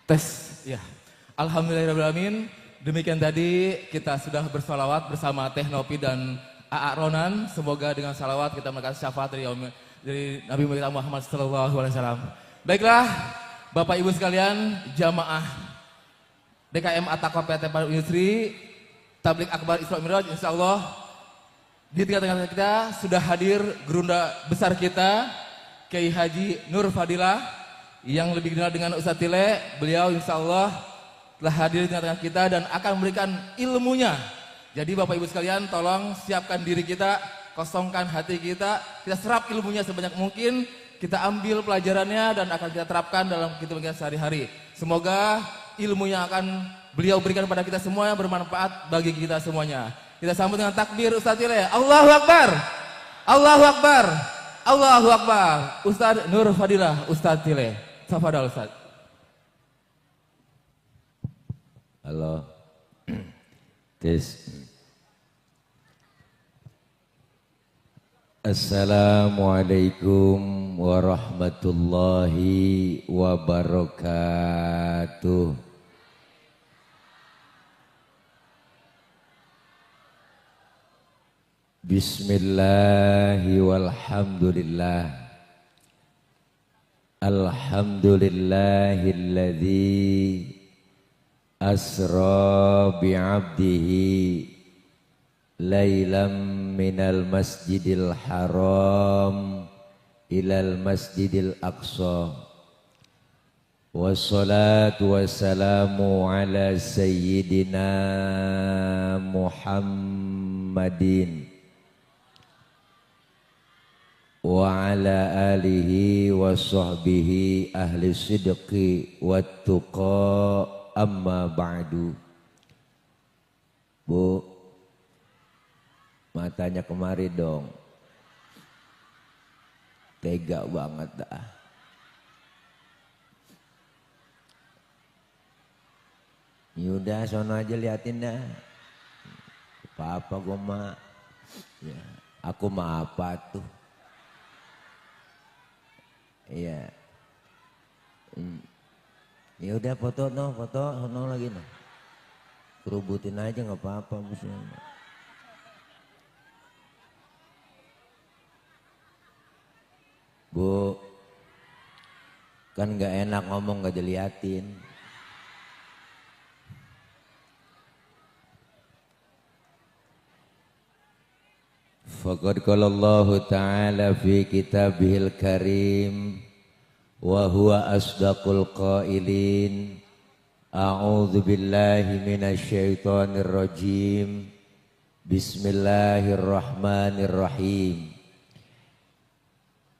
Tes, ya. Alhamdulillahirrahmanirrahim. Demikian tadi kita sudah bersalawat bersama Teh Nopi dan A.A. Ronan. Semoga dengan salawat kita mendapatkan syafaat dari Nabi Muhammad SAW. Baiklah, Bapak Ibu sekalian, jamaah DKM At-Taqwa PT Panarub Industri, Tablik Akbar Isra Mi'raj, insya Allah di tengah-tengah kita sudah hadir gurunda besar kita, Kiai Haji Nur Fadilah, yang lebih dikenal dengan Ustadz Tile. Beliau insya Allah telah hadir di tengah-tengah kita dan akan memberikan ilmunya. Jadi Bapak Ibu sekalian, tolong siapkan diri kita, kosongkan hati kita serap ilmunya sebanyak mungkin, kita ambil pelajarannya dan akan kita terapkan dalam kehidupan kita sehari-hari. Semoga ilmu yang akan beliau berikan pada kita semua bermanfaat bagi kita semuanya. Kita sambut dengan takbir Ustadz Tile. Allahu Akbar, Allahu Akbar, Allahu Akbar. Ustadz Nur Fadilah, Ustadz Tile. Tafadhal Ustadz. Halo. Tes. Assalamualaikum warahmatullahi wabarakatuh. Bismillahi walhamdulillah. Alhamdulillahilladzi asra bi'abdihi lailam minal masjidil haram ilal masjidil aqsa. Wassalatu wassalamu ala sayyidina Muhammadin wa ala alihi wa sahbihi ahli sidqi wat tuqa, amma ba'du. Bu, matanya kemari dong. Tega banget dah. Yaudah sono aja liatin dah. Apa-apa gua mah. Ya, aku mah apa tuh? Iya. Ya udah foto sono lagi no. Kerubutin aja nggak apa-apa musuhnya. Bu, kan nggak enak ngomong nggak diliatin. Faqad qala Allah Ta'ala fi kitabihil karim wa huwa asdaqul qailin. A'udzu billahi minasy syaithanir rajim. Bismillahirrahmanirrahim.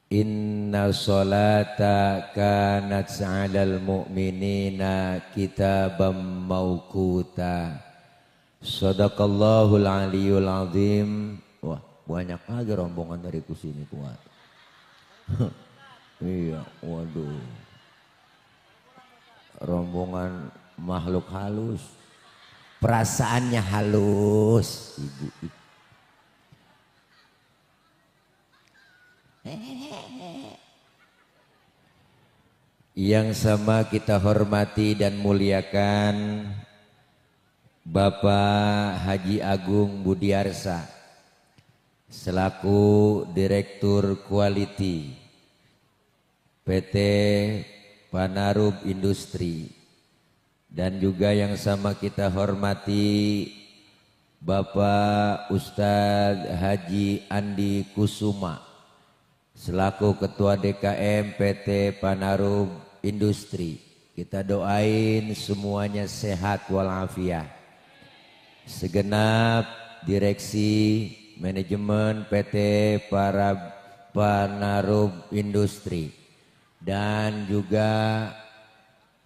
Inna sholata kanat 'alal mu'minina kitaban mawquta. Shadaqallahul aliyyul azim. Wah, banyak lagi rombongan dari kusini kuat. Iya, waduh. Rombongan makhluk halus. Perasaannya halus, ibu. Yang sama kita hormati dan muliakan Bapak Haji Agung Budiarsa selaku Direktur Quality PT Panarub Industri, dan juga yang sama kita hormati Bapak Ustadz Haji Andi Kusuma selaku Ketua DKM PT Panarub Industri. Kita doain semuanya sehat walafiat. Segenap direksi manajemen PT Panarub Industri dan juga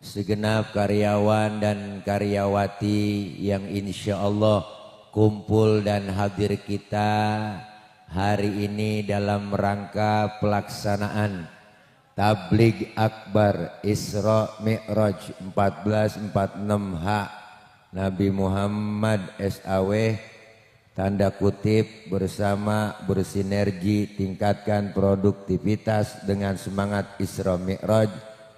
segenap karyawan dan karyawati yang insya Allah kumpul dan hadir kita hari ini dalam rangka pelaksanaan Tabligh Akbar Isra Mi'raj 1446H Nabi Muhammad SAW, tanda kutip, bersama bersinergi tingkatkan produktivitas dengan semangat Isra Mi'raj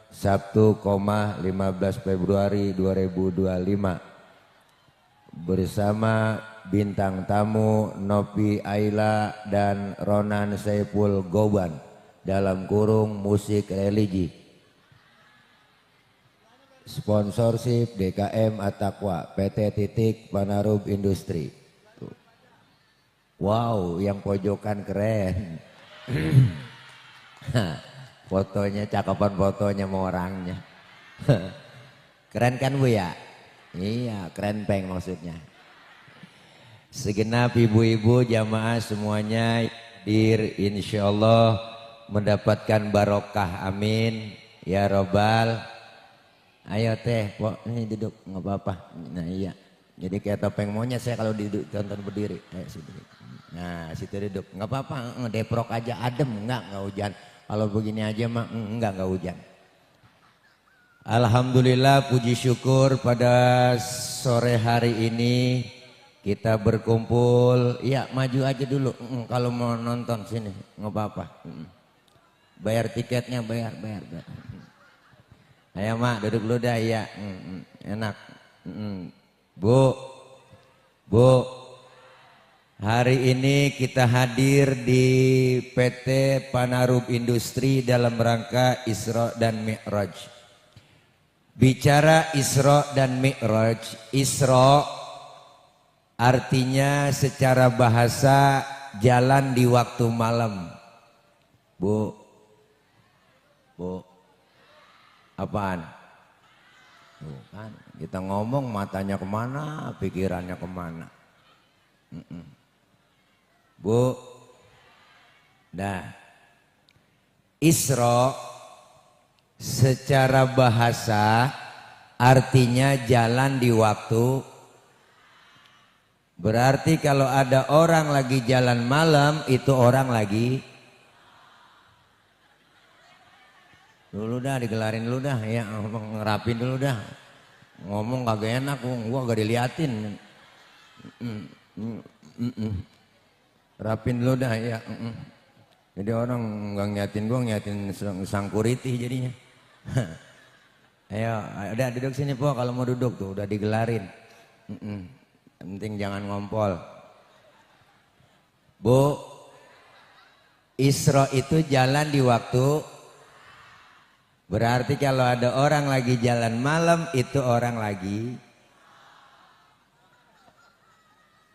Sabtu, 15 Februari 2025 bersama bintang tamu Nopi Aila dan Ronan Saiful Goban dalam kurung musik religi. Sponsorship DKM At-Taqwa, PT Titik Panarub Industri. Tuh. Wow, yang pojokan keren. Fotonya, cakapan fotonya sama orangnya. Keren kan Bu ya? Iya, keren peng maksudnya. Segenap ibu-ibu jamaah semuanya hadir, insya Allah mendapatkan barokah, amin ya robbal. Ayo teh, pok ini duduk nggak apa-apa. Nah iya, jadi kayak topeng monyet saya kalau duduk tonton berdiri. Ayo situ. Nah situ duduk, nggak apa-apa, ngedeprok aja, adem, nggak hujan. Kalau begini aja mah nggak hujan. Alhamdulillah, puji syukur pada sore hari ini kita berkumpul. Ya maju aja dulu, kalau mau nonton sini nggak apa-apa. Bayar tiketnya, bayar. Ayo mak, duduk dulu dah, ya. Enak. Bu, hari ini kita hadir di PT Panarub Industri dalam rangka Isra dan Mi'raj. Bicara Isra dan Mi'raj, Isra artinya secara bahasa jalan di waktu malam. Bu, apaan? Bukan, kita ngomong matanya kemana, pikirannya kemana. Bu, dah. Isra secara bahasa artinya jalan di waktu. Berarti kalau ada orang lagi jalan malam, itu orang lagi dulu dah, digelarin dulu dah, ya ngerapin dulu dah. Ngomong kagak enak, gua gak diliatin. Rapin dulu dah, ya. Jadi orang nggak ngeliatin gua, ngeliatin sangkuriti jadinya. Ayo, udah duduk sini po, kalau mau duduk tuh udah digelarin. Penting jangan ngompol. Bu, Isra itu jalan di waktu. Berarti kalau ada orang lagi jalan malam, itu orang lagi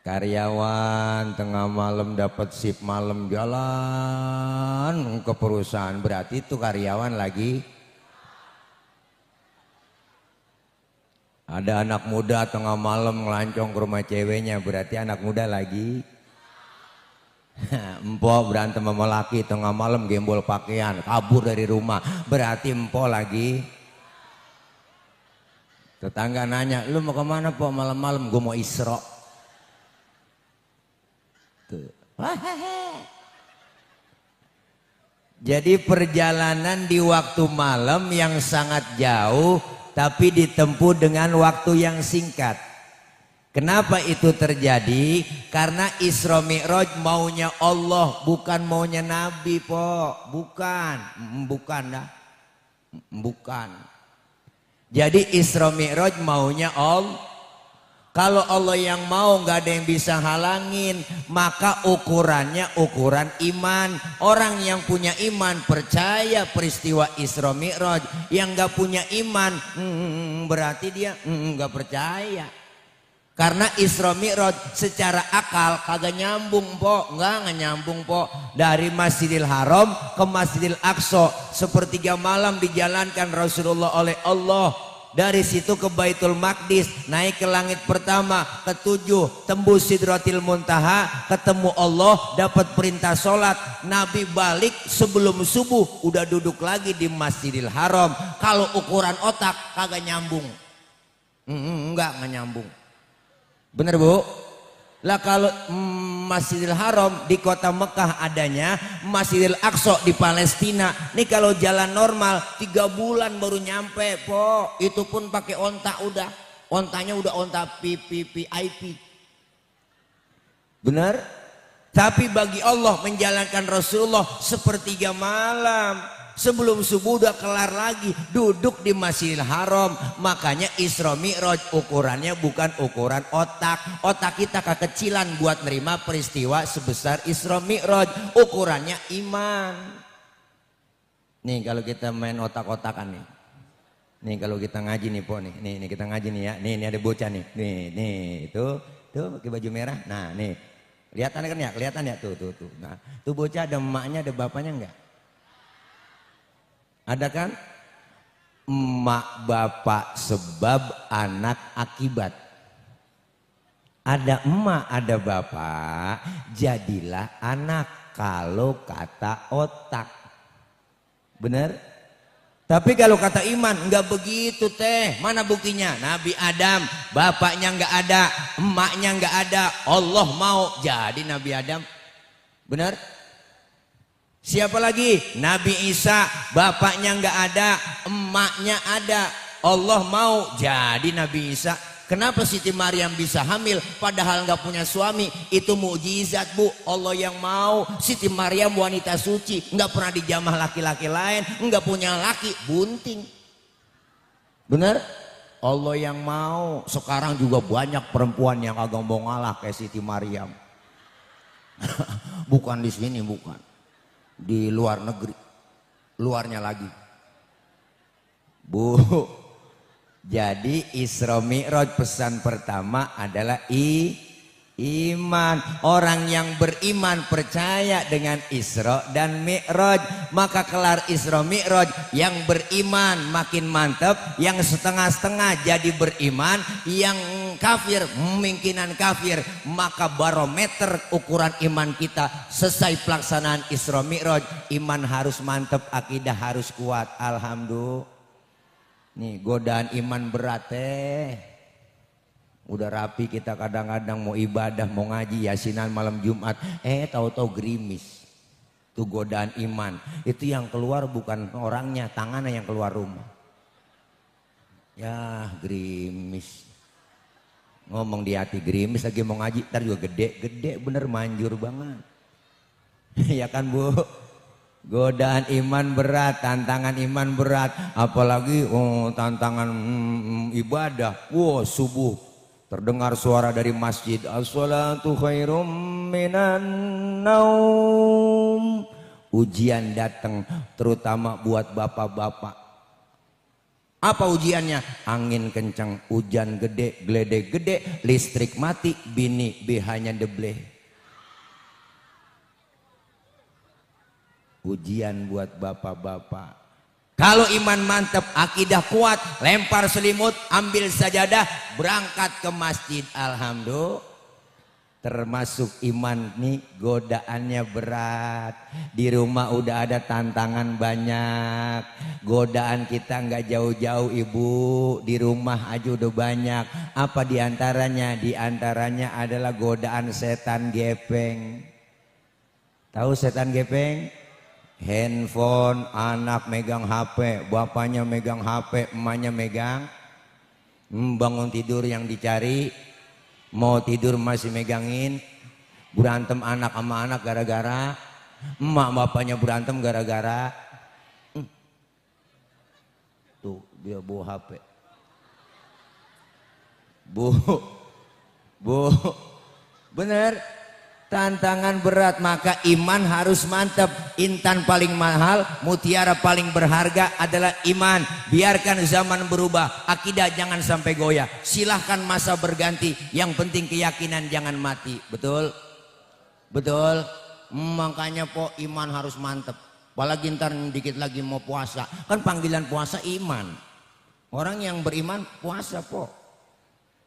karyawan tengah malam dapat shift malam jalan ke perusahaan, berarti itu karyawan lagi. Ada anak muda tengah malam ngelancong ke rumah ceweknya, berarti anak muda lagi. Empok berantem sama laki tengah malam, gembol pakaian, kabur dari rumah, berarti empok lagi. Tetangga nanya, lu mau kemana po malam-malam? Gue mau Isra. Tuh. Jadi perjalanan di waktu malam yang sangat jauh, tapi ditempuh dengan waktu yang singkat. Kenapa itu terjadi? Karena Isra Mi'raj maunya Allah, bukan maunya Nabi po. Bukan dah. Bukan. Jadi Isra Mi'raj maunya Allah. Kalau Allah yang mau, nggak ada yang bisa halangin. Maka ukurannya ukuran iman. Orang yang punya iman percaya peristiwa Isra Mi'raj. Yang nggak punya iman berarti dia nggak percaya. Karena Isra Mi'raj secara akal kagak nyambung po, nggak nyambung po. Dari Masjidil Haram ke Masjidil Aqsa, sepertiga malam dijalankan Rasulullah oleh Allah. Dari situ ke Baitul Maqdis, naik ke langit pertama, ke-7, tembus Sidratil Muntaha, ketemu Allah, dapat perintah sholat. Nabi balik sebelum subuh, udah duduk lagi di Masjidil Haram. Kalau ukuran otak kagak nyambung, nggak nyambung. Bener Bu? Lah kalau Masjidil Haram di kota Mekah adanya, Masjidil Aqsa di Palestina. Nih kalau jalan normal 3 bulan baru nyampe po. Itu pun pakai onta udah. Ontanya udah onta VIP. Bener? Tapi bagi Allah menjalankan Rasulullah sepertiga malam. Sebelum subuh udah kelar lagi, duduk di Masjidil Haram. Makanya Isra Mi'raj ukurannya bukan ukuran otak. Otak kita kekecilan buat nerima peristiwa sebesar Isra Mi'raj. Ukurannya iman. Nih kalau kita main otak-otakan nih. Nih kalau kita ngaji nih Po nih. Nih kita ngaji nih ya. Nih ada bocah nih. Nih tuh pakai baju merah. Nah nih. Kelihatan kan ya? Kelihatan ya? Tuh. Nah, tuh bocah ada emaknya, ada bapaknya enggak? Ada kan? Emak bapak sebab, anak akibat. Ada emak, ada bapak, jadilah anak kalau kata otak. Bener? Tapi kalau kata iman enggak begitu teh. Mana buktinya? Nabi Adam, bapaknya enggak ada, emaknya enggak ada, Allah mau jadi Nabi Adam. Bener? Siapa lagi? Nabi Isa, bapaknya enggak ada, emaknya ada, Allah mau jadi Nabi Isa. Kenapa Siti Maryam bisa hamil padahal enggak punya suami? Itu mukjizat Bu, Allah yang mau. Siti Maryam wanita suci, enggak pernah dijamah laki-laki lain, enggak punya laki, bunting. Benar? Allah yang mau. Sekarang juga banyak perempuan yang agak mau ngalah kayak Siti Maryam. Bukan di sini, bukan. Di luar negeri, luarnya lagi. Bu, jadi Isra Mi'raj pesan pertama adalah iman. Orang yang beriman percaya dengan Isra dan Mi'raj, maka kelar Isra Mi'raj yang beriman makin mantap, yang setengah-setengah jadi beriman, yang kafir kemungkinan kafir. Maka barometer ukuran iman kita selesai pelaksanaan Isra Mi'raj, iman harus mantap, akidah harus kuat. Alhamdulillah. Nih godaan iman berat udah rapi kita kadang-kadang mau ibadah, mau ngaji, yasinan malam Jumat, tahu-tahu gerimis. Itu godaan iman. Itu yang keluar bukan orangnya, tangannya yang keluar rumah. Ya gerimis. Ngomong di hati gerimis lagi mau ngaji, ntar juga gede bener, manjur banget. Ya kan Bu? Godaan iman berat, tantangan iman berat. Apalagi tantangan ibadah. Subuh terdengar suara dari masjid, as-salatu khairum minan naum. Ujian datang terutama buat bapak-bapak. Apa ujiannya? Angin kencang, hujan gede, geledek gede, listrik mati, bini BH-nya debleh. Ujian buat bapak-bapak. Kalau iman mantap, akidah kuat, lempar selimut, ambil sajadah, berangkat ke masjid. Alhamdulillah. Termasuk iman nih godaannya berat. Di rumah udah ada tantangan banyak. Godaan kita nggak jauh-jauh Ibu. Di rumah aja udah banyak. Apa diantaranya? Diantaranya adalah godaan setan gepeng. Tahu setan gepeng? Handphone, anak megang HP, bapaknya megang HP, emaknya megang. Bangun tidur yang dicari, mau tidur masih megangin. Berantem anak sama anak gara-gara, emak bapaknya berantem gara-gara. Tuh dia bawa HP. Bu, bener. Tantangan berat, maka iman harus mantap. Intan paling mahal, mutiara paling berharga adalah iman. Biarkan zaman berubah, akidah jangan sampai goyah. Silahkan masa berganti, yang penting keyakinan jangan mati. Betul? Betul? Makanya Po iman harus mantap. Apalagi ntar dikit lagi mau puasa. Kan panggilan puasa iman. Orang yang beriman puasa Po.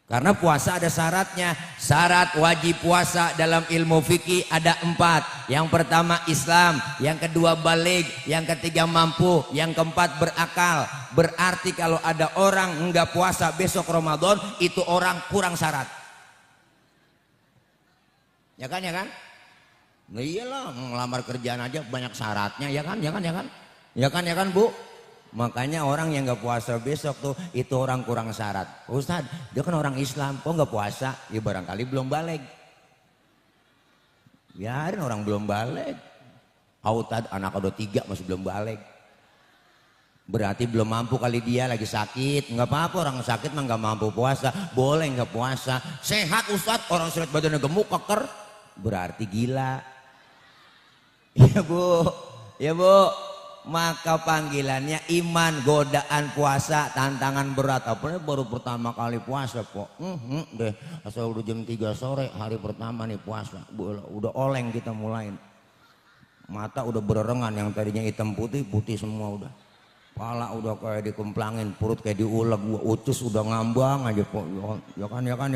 Karena puasa ada syaratnya. Syarat wajib puasa dalam ilmu fikih ada 4. Yang pertama Islam, yang kedua baligh, yang ketiga mampu, yang keempat berakal. Berarti kalau ada orang enggak puasa besok Ramadan, itu orang kurang syarat. Ya kan? Nah iyalah, ngelamar kerjaan aja banyak syaratnya, ya kan Bu? Makanya orang yang nggak puasa besok tuh itu orang kurang syarat. Ustadz, dia kan orang Islam, kok nggak puasa? Ya barangkali belum balik. Biarin orang belum balik. Autad anak udah 3 masih belum balik. Berarti belum mampu kali, dia lagi sakit. Nggak apa-apa, orang sakit mah nggak mampu puasa, boleh nggak puasa. Sehat Ustadz, orang sehat badannya gemuk keker, berarti gila. Ya bu, ya bu. Maka panggilannya iman, godaan puasa, tantangan berat. Apalagi baru pertama kali puasa kok. Deh, asal udah jam 3 sore hari pertama nih puasa, udah oleng kita mulain. Mata udah bererengan, yang tadinya hitam putih, putih semua udah. Kepala udah kayak dikemplangin, perut kayak diulek, ucus udah ngambang aja kok. Ya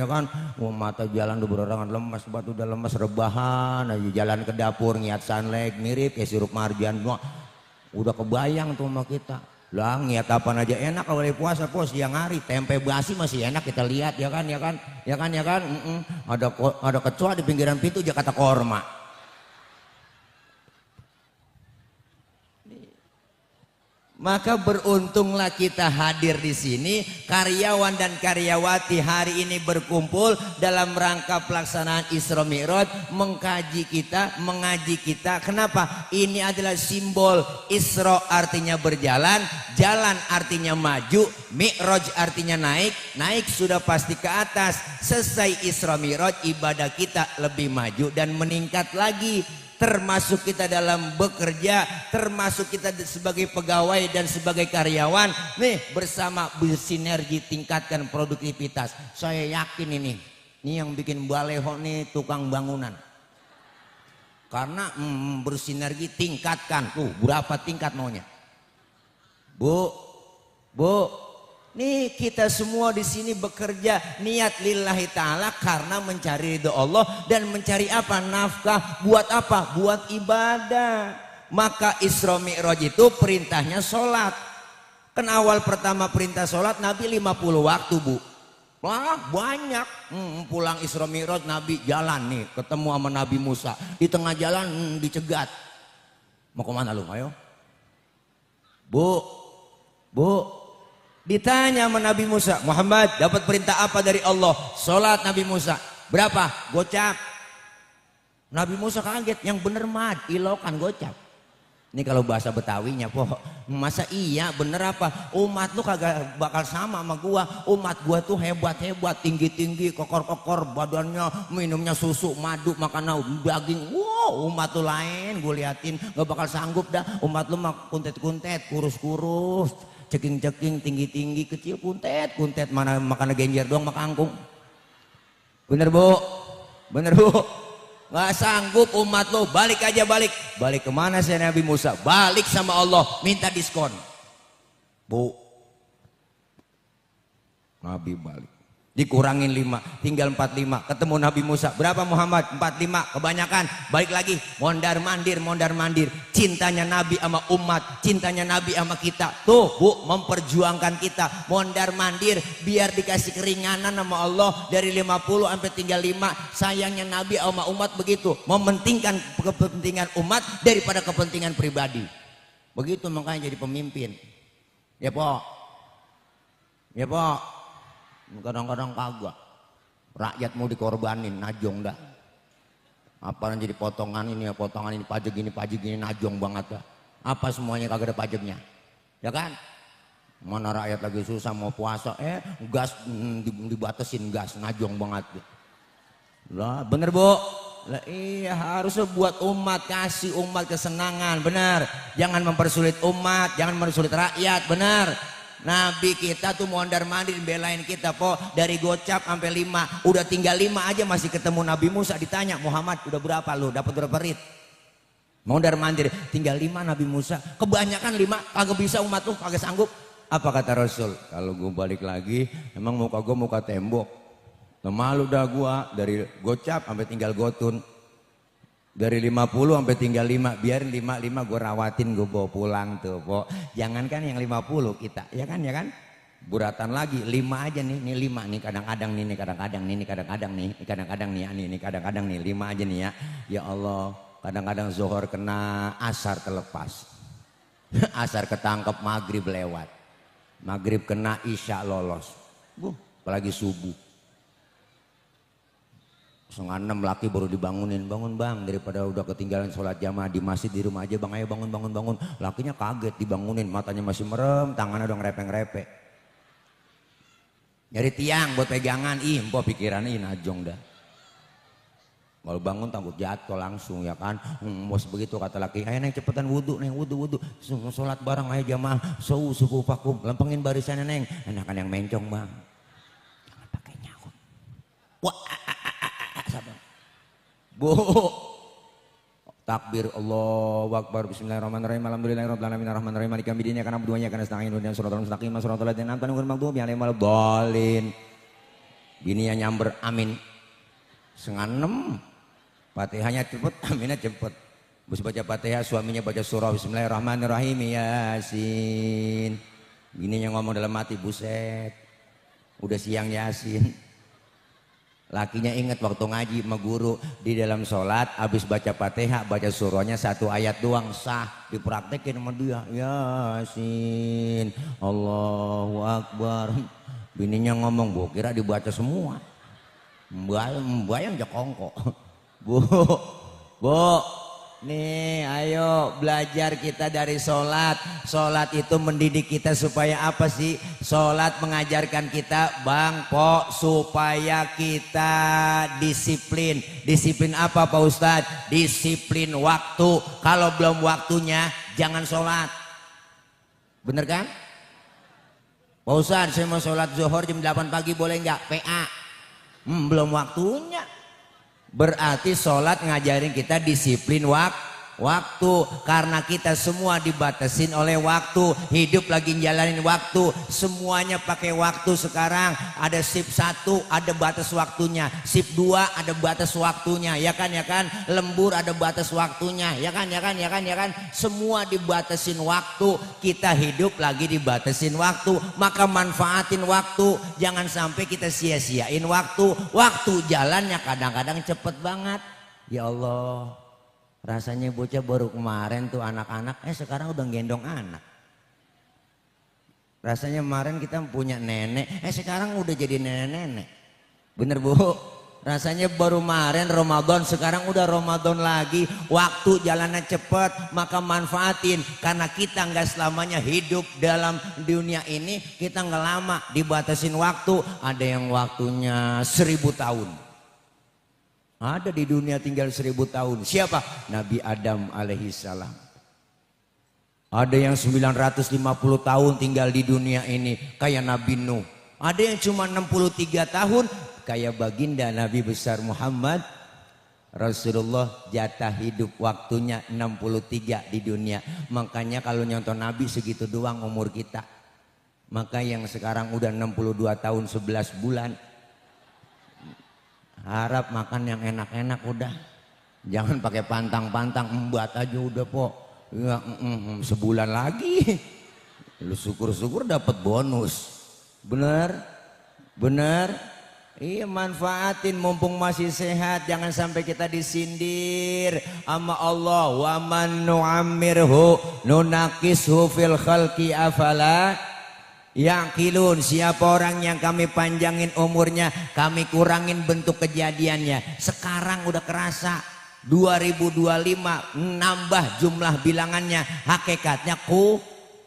kan. Mata jalan udah bererangan, lemas, batu udah lemas, rebahan aja. Jalan ke dapur ngiat sunlight, mirip kayak sirup marjan. Udah kebayang tuh sama kita. Lah ngiat kapan aja enak kalau lagi puasa po, siang hari. Tempe basi masih enak kita lihat, ya kan. Ada kecoa di pinggiran pintu Jakarta Korma. Maka beruntunglah kita hadir di sini, karyawan dan karyawati hari ini berkumpul dalam rangka pelaksanaan Isra Mi'raj, mengaji kita. Kenapa? Ini adalah simbol Isra artinya berjalan, jalan artinya maju, Mi'raj artinya naik, naik sudah pasti ke atas. Selesai Isra Mi'raj, ibadah kita lebih maju dan meningkat lagi. Termasuk kita dalam bekerja, termasuk kita sebagai pegawai dan sebagai karyawan, nih bersama bersinergi tingkatkan produktivitas. Saya yakin ini yang bikin baleho nih tukang bangunan. Karena bersinergi tingkatkan, tuh berapa tingkat maunya? Bu, nih kita semua di sini bekerja niat lillahi ta'ala karena mencari ridho Allah dan mencari apa? Nafkah. Buat apa? Buat ibadah. Maka Isra Mi'raj itu perintahnya sholat. Kan awal pertama perintah sholat Nabi 50 waktu bu. Wah banyak. Pulang Isra Mi'raj Nabi jalan nih ketemu sama Nabi Musa. Di tengah jalan dicegat. Mau kemana lu? Ayo. Bu. Ditanya sama Nabi Musa, Muhammad dapat perintah apa dari Allah? Sholat Nabi Musa. Berapa? Gocap. Nabi Musa kaget, yang bener mad, ilokan gocap. Ini kalau bahasa Betawinya po, masa iya bener apa? Umat lu kagak bakal sama sama gua. Umat gua tuh hebat-hebat, tinggi-tinggi, kokor-kokor badannya, minumnya susu, madu, makan daging. Wow, umat tuh lain, gue liatin gak bakal sanggup dah. Umat lu mah kuntet-kuntet, kurus-kurus, ceking-ceking, tinggi-tinggi, kecil, kuntet, mana makan genjer doang, makan kangkung. Bener bu? Nggak sanggup umat lo, balik aja balik kemana saya Nabi Musa? Balik sama Allah, minta diskon. Bu, Nabi balik, dikurangin 5, tinggal 45. Ketemu Nabi Musa, berapa Muhammad? 45, kebanyakan. Balik lagi, mondar mandir. Cintanya Nabi sama umat, cintanya Nabi sama kita. Tuh bu, memperjuangkan kita, mondar mandir biar dikasih keringanan sama Allah. Dari 50 sampai tinggal 5. Sayangnya Nabi sama umat begitu, mementingkan kepentingan umat daripada kepentingan pribadi. Begitu makanya jadi pemimpin. Ya po. Kadang-kadang kagak, rakyat mau dikorbanin, najong dah. Apa jadi potongan ini pajak gini, najong banget dah. Apa semuanya kagak ada pajaknya, ya kan? Mana rakyat lagi susah mau puasa, gas dibatasin gas, najong banget. Lah bener bu? Lah iya harusnya buat umat, kasih umat kesenangan, bener. Jangan mempersulit umat, jangan mempersulit rakyat, bener. Nabi kita tuh mondar mandir belain kita po, dari gocap sampai 5, udah tinggal 5 aja masih ketemu Nabi Musa, ditanya Muhammad udah berapa lu, dapat berapa rit? Mondar mandir tinggal 5 Nabi Musa, kebanyakan 5 kagak bisa umat tuh, kagak sanggup. Apa kata Rasul? Kalau gue balik lagi emang muka gue muka tembok, malu dah gua, dari gocap sampai tinggal gotun, dari 50 sampai tinggal 5, biarin 5 gue rawatin, gue bawa pulang tuh po. Jangankan yang 50 kita, ya kan? Buratan lagi 5 aja nih 5 nih, kadang-kadang nih 5 aja nih ya. Ya Allah, kadang-kadang zuhur kena, asar terlepas. Asar ketangkep, maghrib lewat. Maghrib kena, isya lolos. Apalagi subuh. 5:30 laki baru dibangunin, bangun bang, daripada udah ketinggalan sholat jamaah di masjid, di rumah aja bang, ayo bangun. Lakinya kaget dibangunin, matanya masih merem, tangannya udah ngerepeng-repek. Nyari tiang buat pegangan, empok pikirannya najong dah. Kalau bangun takut jatuh langsung ya kan. Bos begitu kata laki, ayo neng cepetan wudhu neng, wudhu. Sholat bareng ayo jamaah, suku pakum, lempengin barisannya neng. Enakan yang mencong bang. Jangan pakai nyakut. Wah, sabar. Bu. Takbir Allahu Akbar. Bismillahirrahmanirrahim. Alhamdulillahirabbil alamin arrahmanirrahim maliki yaumiddin. Iyyaka na'budu wa iyyaka nasta'in. Ihdinas siratal mustaqim. Shiratal ladzina an'amta 'alaihim ghairil maghdubi 'alaihim waladdallin. Bininya nyamber amin. 5:30. Fatihahnya cepet, aminnya cepet. Bus baca Fatihah, suaminya baca surah Bismillahirrahmanirrahim Yasin. Bininya ngomong dalam hati, buset. Udah siang Yasin. Lakinya ingat waktu ngaji sama guru di dalam sholat habis baca Fatihah baca surahnya 1 ayat doang sah, dipraktekin sama dia. Yasin, Allahu Akbar. Bininya ngomong, bu kira dibaca semua. Membayang jakongko. Bu, nih ayo belajar kita dari sholat. Sholat itu mendidik kita supaya apa sih? Sholat mengajarkan kita bang po supaya kita disiplin. Disiplin apa Pak Ustadz? Disiplin waktu. Kalau belum waktunya jangan sholat. Bener kan? Pak Ustadz saya mau sholat zuhur jam 8 pagi boleh nggak? PA. Belum waktunya. Berarti sholat ngajarin kita disiplin waktu. Karena kita semua dibatasin oleh waktu. Hidup lagi jalanin waktu. Semuanya pakai waktu sekarang. Ada shift 1 ada batas waktunya. Shift 2 ada batas waktunya. Ya kan. Lembur ada batas waktunya. Ya kan. Semua dibatasin waktu. Kita hidup lagi dibatasin waktu. Maka manfaatin waktu. Jangan sampai kita sia-siain waktu. Waktu jalannya kadang-kadang cepet banget. Ya Allah. Rasanya bocah baru kemarin tuh anak-anak, sekarang udah gendong anak. Rasanya kemarin kita punya nenek, sekarang udah jadi nenek-nenek. Bener bu? Rasanya baru kemarin Ramadan, sekarang udah Ramadan lagi. Waktu jalannya cepat, maka manfaatin. Karena kita nggak selamanya hidup dalam dunia ini, kita nggak lama, dibatasin waktu. Ada yang waktunya 1000 tahun. Ada di dunia tinggal 1000 tahun. Siapa? Nabi Adam alaihissalam. Ada yang 950 tahun tinggal di dunia ini. Kayak Nabi Nuh. Ada yang cuma 63 tahun. Kayak baginda Nabi besar Muhammad. Rasulullah jatah hidup waktunya 63 di dunia. Makanya kalau nyonton Nabi segitu doang umur kita. Maka yang sekarang udah 62 tahun 11 bulan. Harap makan yang enak-enak udah. Jangan pakai pantang-pantang, embat aja udah po. Ya, sebulan lagi. Lu syukur-syukur dapat bonus. Bener? Iya manfaatin mumpung masih sehat. Jangan sampai kita disindir sama Allah. Wa man nu'ammirhu nunakishu fil khalqi afala yaqilun. Siapa orang yang kami panjangin umurnya, kami kurangin bentuk kejadiannya. Sekarang udah kerasa 2025 nambah jumlah bilangannya, hakikatnya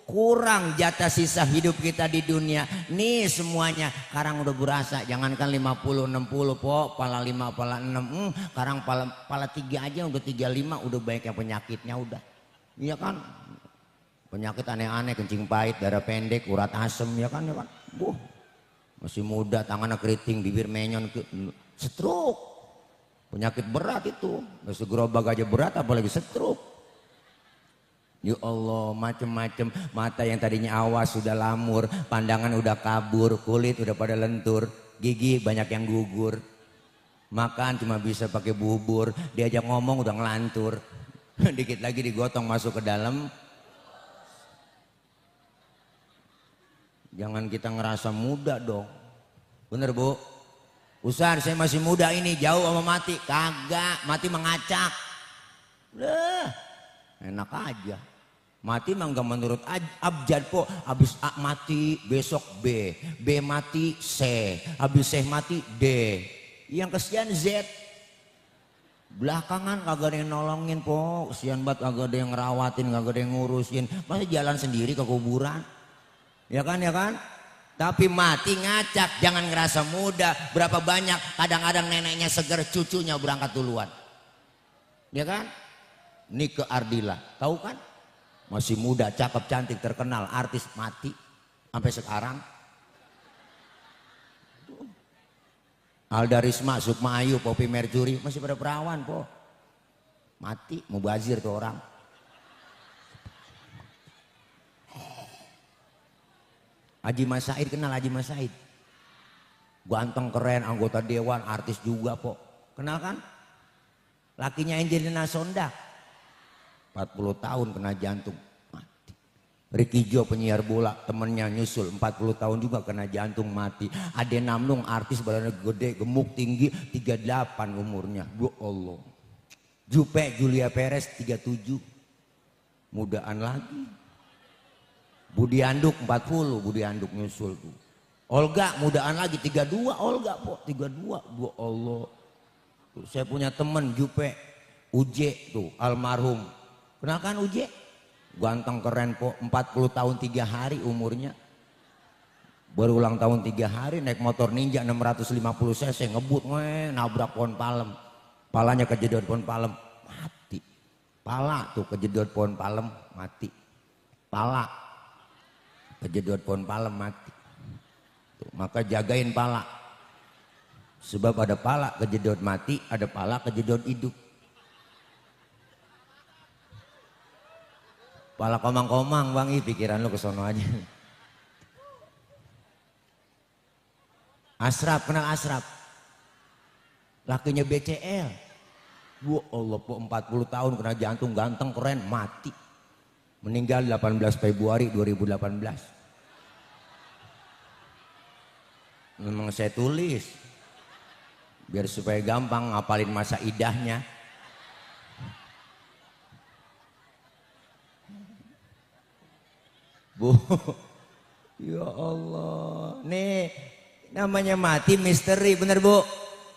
kurang jatah sisa hidup kita di dunia. Nih semuanya sekarang udah berasa. Jangankan 50-60 po, pala 5, pala 6. Sekarang pala 3 aja udah 35, udah banyak yang penyakitnya udah. Iya kan? Penyakit aneh-aneh, kencing pahit, darah pendek, urat asem, ya kan. Masih muda, tangannya keriting, bibir menyon, stroke. Penyakit berat itu. Nasi gerobak aja berat, apalagi stroke. Ya Allah, macem-macem. Mata yang tadinya awas sudah lamur, pandangan udah kabur, kulit udah pada lentur, gigi banyak yang gugur. Makan cuma bisa pakai bubur, diajak ngomong udah ngelantur. Dikit lagi digotong masuk ke dalam. Jangan kita ngerasa muda dong. Bener bu? Ustaz saya masih muda ini, jauh sama mati. Kagak, mati mengacak. Enak aja. Mati mah enggak menurut abjad po. Habis A mati, besok B. B mati C. Habis C mati D. Yang kesian Z. Belakangan kagak ada yang nolongin po, kesian banget, kagak ada yang ngerawatin, kagak ada yang ngurusin. Masa jalan sendiri ke kuburan? Ya kan, ya kan? Tapi mati ngacak, jangan ngerasa muda. Berapa banyak kadang-kadang neneknya seger, cucunya berangkat duluan. Ya kan? Nike Ardila, tahu kan? Masih muda, cakep, cantik, terkenal, artis, mati sampai sekarang. Alda Risma, Sukma Ayu, Poppy Mercury masih pada perawan po. Mati, mubazir tuh orang. Haji Mas Said, kenal Haji Mas Said? Ganteng, keren, anggota dewan, artis juga po. Kenal kan? Lakinya Angelina Sondak. 40 tahun kena jantung. Ricky Jo penyiar bola temennya nyusul 40 tahun juga kena jantung mati. Ade Namnung artis badannya gede gemuk tinggi 38 umurnya. Ya Allah. Jupe Julia Perez 37 mudaan lagi. Budi Anduk 40 Budi Anduk nyusul tuh. Olga mudaan lagi 32 Olga po 32. Ya Allah. Tuh, saya punya temen Jupe Uje tuh almarhum. Kenal kan Uje? Ganteng keren po 40 tahun 3 hari umurnya. Baru ulang tahun 3 hari naik motor Ninja 650 cc ngebut nabrak pohon palem. Palanya kejedot pohon palem mati. Pala tuh kejedot pohon palem mati. Pala kejedot pohon palem mati. Tuh, maka jagain pala. Sebab ada pala kejedot mati, ada pala kejedot hidup. Pala komang-komang bang, pikiran lu kesono aja. Asraf, kenal Asraf? Lakinya BCL. Ya Allah po 40 tahun kena jantung, ganteng, keren, mati. Meninggal 18 Februari 2018. Memang saya tulis. Biar supaya gampang ngapalin masa idahnya. Bu, ya Allah, nih namanya mati misteri, bener bu.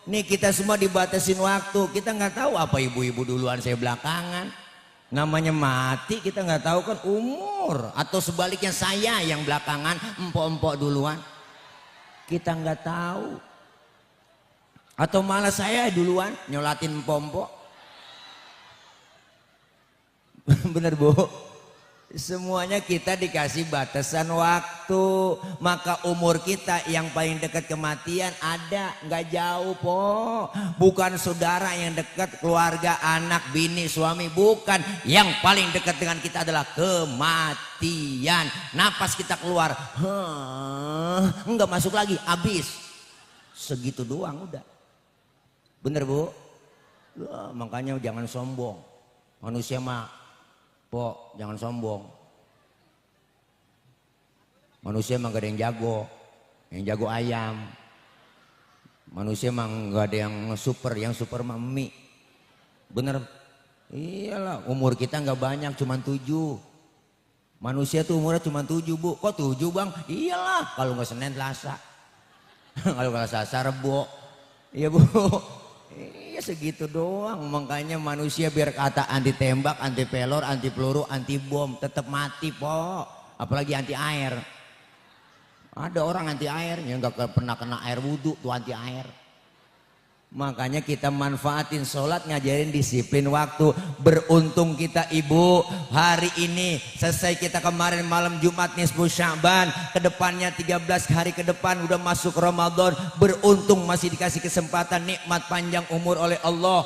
Nih kita semua dibatasin waktu, kita nggak tahu apa ibu-ibu duluan saya belakangan. Namanya mati kita nggak tahu kan umur, atau sebaliknya saya yang belakangan, empok-empok duluan. Kita nggak tahu. Atau malah saya duluan nyolatin empok-empok. Bener bu. Semuanya kita dikasih batasan waktu. Maka umur kita yang paling dekat kematian ada, nggak jauh po. Bukan saudara yang dekat, keluarga, anak, bini, suami, bukan. Yang paling dekat dengan kita adalah kematian. Napas kita keluar, nggak masuk lagi, habis. Segitu doang udah. Bener bu? Ya, makanya jangan sombong. Manusia mah po, jangan sombong. Manusia emang gak ada yang jago ayam. Manusia emang gak ada yang super mah mie. Bener? Iyalah, umur kita gak banyak, cuma 7. Manusia tuh umurnya cuma 7 bu. Kok 7 bang? Iyalah, kalau gak Senin Selasa. Kalau gak Selasa Rebo. Iya bu. Iya segitu doang, makanya manusia biar kata anti tembak, anti pelor, anti peluru, anti bom tetap mati po, apalagi anti air. Ada orang anti air yang nggak pernah kena air wudhu tuh anti air. Makanya kita manfaatin sholat, ngajarin disiplin waktu. Beruntung kita ibu, hari ini selesai kita kemarin malam Jumat nisfu Sya'ban, kedepannya 13 hari ke depan udah masuk Ramadan. Beruntung masih dikasih kesempatan nikmat panjang umur oleh Allah.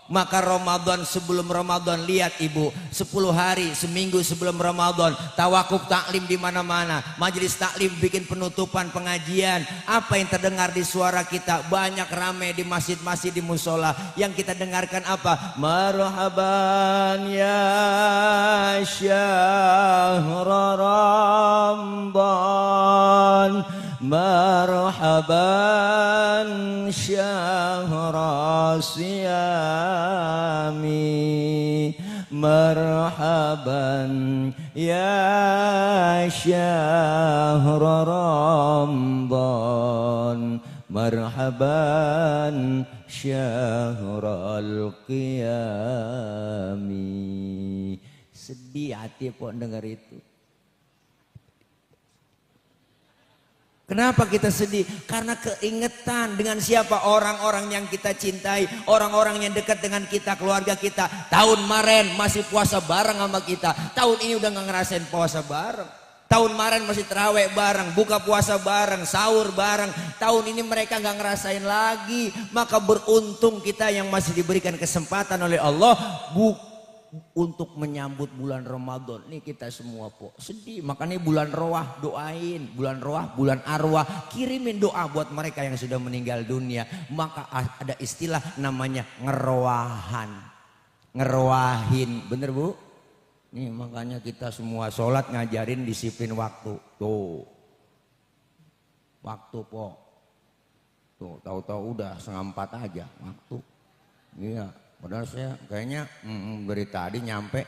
Maka Ramadan, sebelum Ramadan, lihat ibu, 10 hari seminggu sebelum Ramadan tawakuf taklim di mana-mana, majelis taklim bikin penutupan pengajian. Apa yang terdengar di suara kita? Banyak rame di masjid-masjid, di musola. Yang kita dengarkan apa? Marhaban ya syahr Ramadan, marhaban syahra siyami, marhaban ya syahra Ramadan, marhaban syahrul qiyami. Sedih hati kok dengar itu. Kenapa kita sedih? Karena keingetan dengan siapa orang-orang yang kita cintai, orang-orang yang dekat dengan kita, keluarga kita. Tahun kemarin masih puasa bareng sama kita, tahun ini udah nggak ngerasain puasa bareng. Tahun kemarin masih terawih bareng, buka puasa bareng, sahur bareng. Tahun ini mereka nggak ngerasain lagi. Maka beruntung kita yang masih diberikan kesempatan oleh Allah untuk menyambut bulan Ramadan. Nih kita semua sedih. Makanya bulan Roah doain, bulan Roah, bulan Arwah, kirimin doa buat mereka yang sudah meninggal dunia. Maka ada istilah namanya ngeroahan, ngeroahin, bener Bu? Nih makanya kita semua sholat ngajarin disiplin waktu. Tuh, waktu tuh tahu-tahu udah 3:30 aja waktu. Iya. Padahal saya kayaknya dari tadi nyampe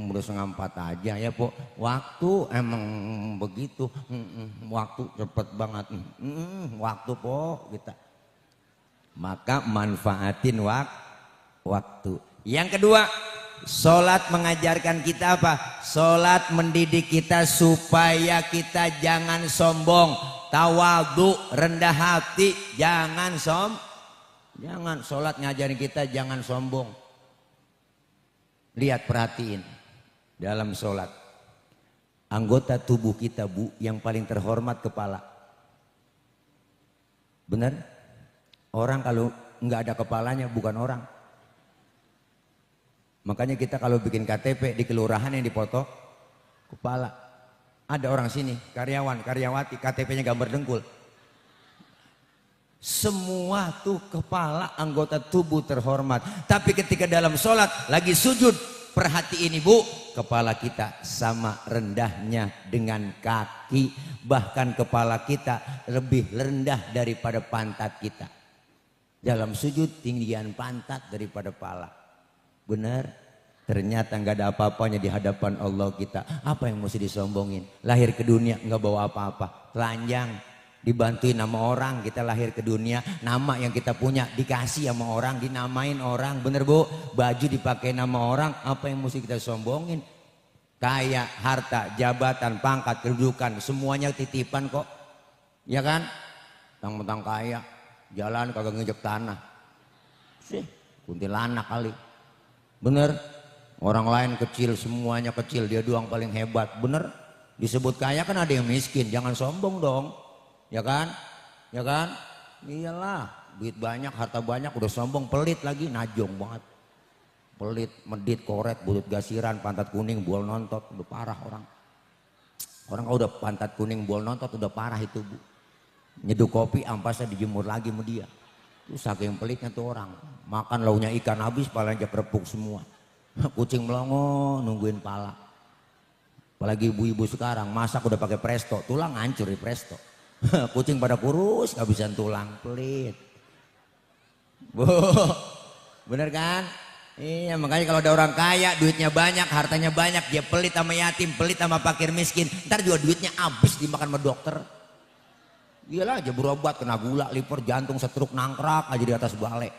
udah 3:30 aja ya Po. Waktu emang begitu, waktu cepet banget, waktu Po kita. Maka manfaatin waktu. Yang kedua, sholat mengajarkan kita apa? Sholat mendidik kita supaya kita jangan sombong, tawadhu, rendah hati, jangan sombong. Jangan, sholat ngajarin kita jangan sombong. Lihat, perhatiin dalam sholat, anggota tubuh kita Bu yang paling terhormat kepala. Benar? Orang kalau nggak ada kepalanya bukan orang. Makanya kita kalau bikin KTP di kelurahan yang dipoto kepala. Ada orang sini karyawan, karyawati, KTP-nya gambar dengkul. Semua tuh kepala anggota tubuh terhormat. Tapi ketika dalam sholat lagi sujud, perhatiin Ibu, kepala kita sama rendahnya dengan kaki. Bahkan kepala kita lebih rendah daripada pantat kita. Dalam sujud tinggian pantat daripada kepala. Benar? Ternyata nggak ada apa-apanya di hadapan Allah kita. Apa yang mesti disombongin? Lahir ke dunia nggak bawa apa-apa, telanjang. Dibantuin sama orang, kita lahir ke dunia, nama yang kita punya dikasih sama orang, dinamain orang, bener Bu? Baju dipakai nama orang, apa yang mesti kita sombongin? Kaya, harta, jabatan, pangkat, kedudukan, semuanya titipan kok. Ya kan? Tentang kaya, jalan kagak ngejek tanah. Sih, kuntilanak kali. Bener? Orang lain kecil, semuanya kecil, dia doang paling hebat. Bener? Disebut kaya kan ada yang miskin, jangan sombong dong. Ya kan? Ya kan? Iyalah, duit banyak, harta banyak, udah sombong, pelit lagi, najong banget. Pelit, medit, koret, bulut gasiran, pantat kuning, bual nontot, udah parah orang. Orang kalau udah pantat kuning, bual nontot, udah parah itu Bu. Nyeduh kopi, ampasnya dijemur lagi sama dia. Itu saking pelitnya tuh orang. Makan launya ikan habis, palanya kerepuk semua. Kucing melongo, nungguin pala. Apalagi ibu-ibu sekarang, masak udah pakai presto, tulang hancur di presto. Kucing pada kurus, kehabisan tulang, pelit. Bu, bener kan? Iya, makanya kalau ada orang kaya, duitnya banyak, hartanya banyak, dia pelit sama yatim, pelit sama fakir miskin. Ntar juga duitnya habis dimakan sama dokter. Iyalah aja berobat, kena gula, liver, jantung, stroke, nangkrak aja di atas balai.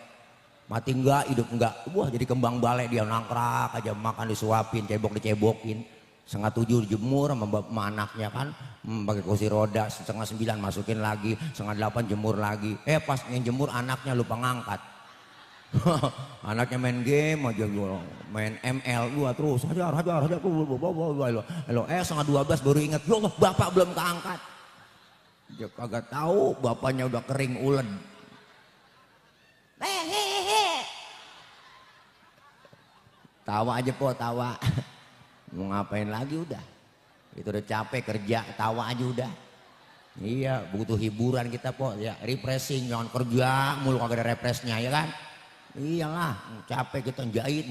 Mati enggak, hidup enggak. Wah jadi kembang balai dia nangkrak aja, makan disuapin, cebok dicebokin. 7:30 dijemur sama anaknya kan, pakai kursi roda. 8:30 masukin lagi, 7:30 jemur lagi. Pas yang jemur anaknya lupa ngangkat. Anaknya main game aja, main ML gua terus hajar 11:30 baru ingat, ya Allah bapak belum keangkat. Dia kagak tahu bapaknya udah kering ulen. Tawa aja Po, tawa. Mau ngapain lagi udah, itu udah capek kerja, tawa aja udah. Iya, butuh hiburan kita Po, ya refreshing, jangan kerja mulu kagak ada refreshnya ya kan. Iyalah, capek kita jahit,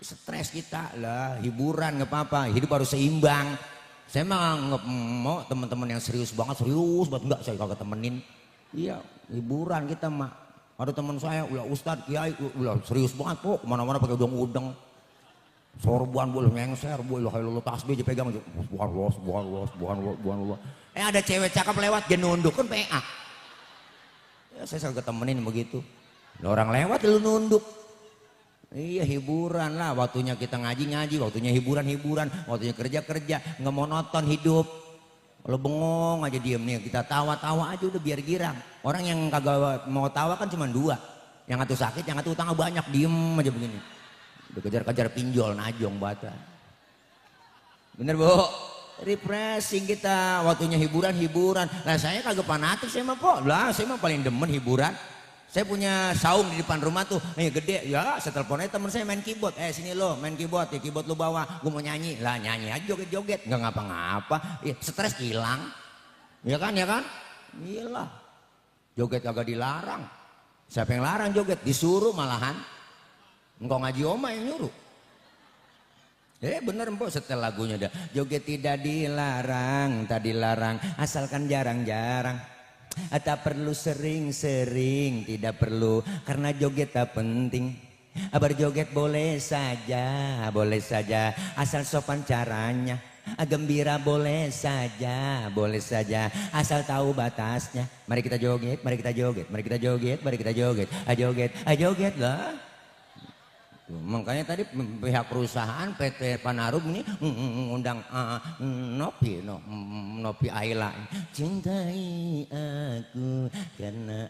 stres kita lah, hiburan nggak apa-apa, hidup harus seimbang. Saya mah mau teman-teman yang serius banget enggak, saya kagak temenin. Iya, hiburan kita mah. Ada teman saya, ulah Ustadz, Kiai, ulah serius banget Po, kemana-mana pakai udang-udang. Sorban boleh ngengser, boleh lo tasbih dipegang aja. Subhanallah. Ada cewek cakep lewat dia nunduk kan PA. Ya saya selalu ketemenin begitu. Orang lewat lu nunduk. Iya hiburan lah, waktunya kita ngaji, waktunya hiburan, waktunya kerja, nggak monoton hidup. Kalau bengong aja diem nih, kita tawa aja udah biar girang. Orang yang kagak mau tawa kan cuma dua. Yang satu sakit, yang satu utangnya banyak, diem aja begini. Udah kejar-kejar pinjol, najong bata. Bener Bu? Refreshing kita, waktunya hiburan. Lah saya kagak fanatik saya mah po. Lah saya mah paling demen hiburan. Saya punya saung di depan rumah tuh, gede. Ya saya teleponnya temen saya main keyboard. Sini lo main keyboard, ya keyboard lo bawa. Gue mau nyanyi. Lah nyanyi aja joget-joget. Nggak ngapa-ngapa. Stres hilang. Ya kan? Iyalah. Joget kagak dilarang. Siapa yang larang joget? Disuruh malahan. Engkau ngaji oma yang nyuruh. Bener Mbok, setel lagunya dah. Joget tidak dilarang, tak dilarang, asalkan jarang-jarang. Tak perlu sering-sering, tidak perlu, karena joget tak penting. Berjoget boleh saja, asal sopan caranya. Gembira boleh saja, asal tahu batasnya. Mari kita joget, joget lah. Makanya tadi pihak perusahaan PT Panarum ini undang Nopi Ayla. Cintai aku karena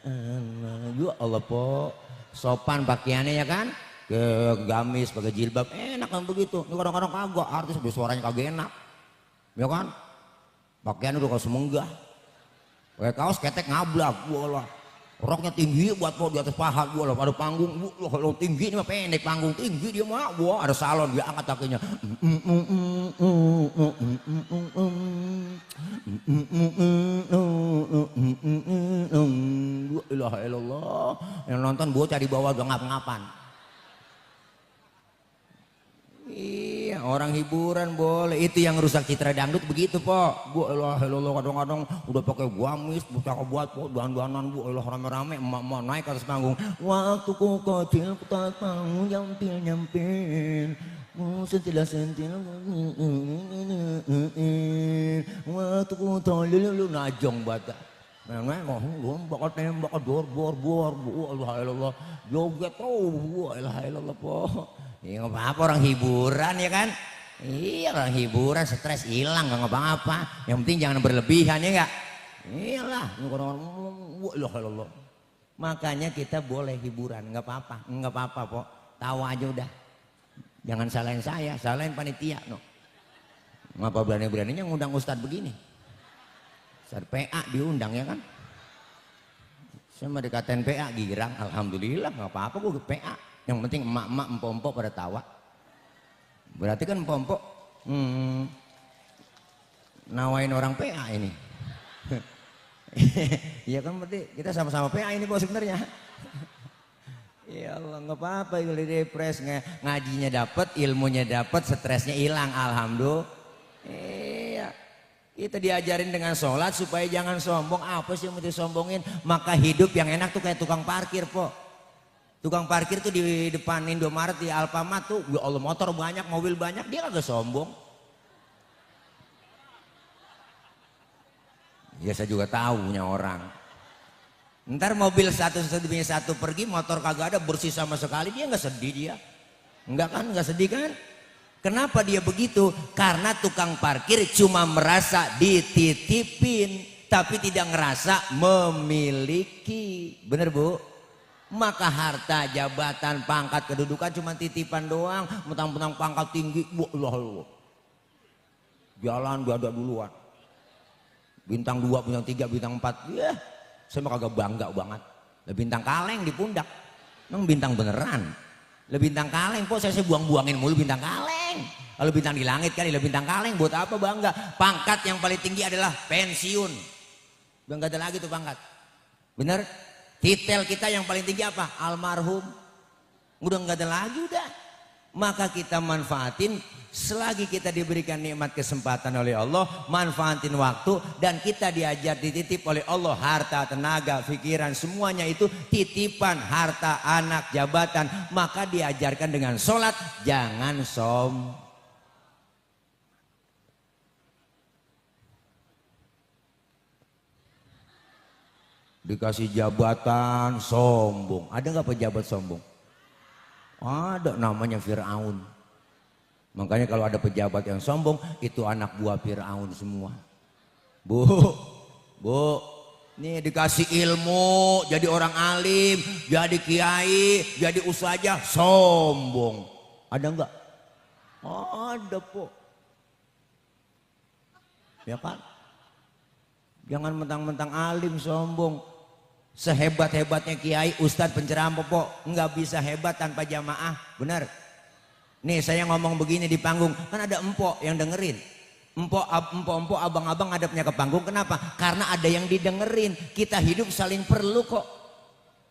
ya Allah po, sopan pakaiannya ya kan, ke gamis pakai jilbab enak kan begitu. Ini kadang-kadang kagak, artis suaranya kagak enak, ya kan, pakaian udah kayak semenggah, pakai kaos ketek ngablak, bola. Roknya tinggi buat po di atas paha gua lah, ada panggung kalau tinggi ini mah pendek, panggung tinggi dia mah gua ada salon dia angkat kakinya. Ilaha illallah, yang nonton bocah di bawah udah ngap-ngapan. Iya, orang hiburan boleh. Itu yang rusak citra dangdut begitu po. Bu elah kadang-kadang udah pakai gamis, buka buat po dandanan bu elah rame-rame, emak naik ke atas panggung. Waktu ku kecil ku tak tahu nyampil. Sentil. Waktu ku tolil lu najong bata. Bakal tembak bor bu elah joget bu elah po. Ya nggak apa-apa, orang hiburan ya kan. Iya orang hiburan, stres hilang nggak ngapa-ngapa. Yang penting jangan berlebihan ya nggak. Iyalah. Makanya kita boleh hiburan, nggak apa-apa po. Tawa aja udah. Jangan salahin saya, salahin panitia no. Ngapa berani-beraninya ngundang ustadz begini? Ustadz PA diundang ya kan. Saya mau dikatain PA girang, alhamdulillah nggak apa-apa gue PA. Yang penting emak-emak empok-empok pada tawa. Berarti kan empok-empok nawain orang PA ini. Iya kan berarti kita sama-sama PA ini bos sebenarnya. Ya Allah nggak apa-apa, depres ngajinya dapat, ilmunya dapat, stresnya hilang, alhamdulillah. Iya. Kita diajarin dengan sholat supaya jangan sombong. Apa sih yang mau disombongin? Maka hidup yang enak tuh kayak tukang parkir po. Tukang parkir tuh di depan Indomaret, di Alfamart tuh, ya Allah motor banyak, mobil banyak, dia kagak sombong. Ya saya juga tahu punya orang. Ntar mobil satu pergi, motor kagak ada, bersih sama sekali, dia nggak sedih dia. Enggak kan, nggak sedih kan? Kenapa dia begitu? Karena tukang parkir cuma merasa dititipin, tapi tidak ngerasa memiliki. Bener Bu? Maka harta, jabatan, pangkat, kedudukan cuma titipan doang. Mentang-mentang pangkat tinggi, jalan gak ada duluan. Bintang 2, bintang 3, bintang 4, ya saya mah kagak bangga banget. Bintang kaleng di pundak, emang bintang beneran. Bintang kaleng, kok saya buang-buangin mulu bintang kaleng. Kalau bintang di langit kali, bintang kaleng buat apa bangga? Pangkat yang paling tinggi adalah pensiun. Udah gak ada lagi tuh pangkat. Bener? Titel kita yang paling tinggi apa? Almarhum. Udah nggak ada lagi udah. Maka kita manfaatin selagi kita diberikan nikmat kesempatan oleh Allah, manfaatin waktu, dan kita diajar dititip oleh Allah harta, tenaga, pikiran, semuanya itu titipan, harta, anak, jabatan, maka diajarkan dengan sholat, jangan dikasih jabatan sombong. Ada nggak pejabat sombong? Ada, namanya Fir'aun. Makanya kalau ada pejabat yang sombong, itu anak buah Fir'aun semua. Bu, nih dikasih ilmu, jadi orang alim, jadi kiai, jadi ustazah, sombong. Ada enggak? Ada po. Ya kan? Jangan mentang-mentang alim sombong. Sehebat-hebatnya kiai, ustadz, penceramah po, nggak bisa hebat tanpa jamaah, benar? Nih saya ngomong begini di panggung, kan ada empok yang dengerin. Empok, abang-abang ngadepnya ke panggung, kenapa? Karena ada yang didengerin. Kita hidup saling perlu kok.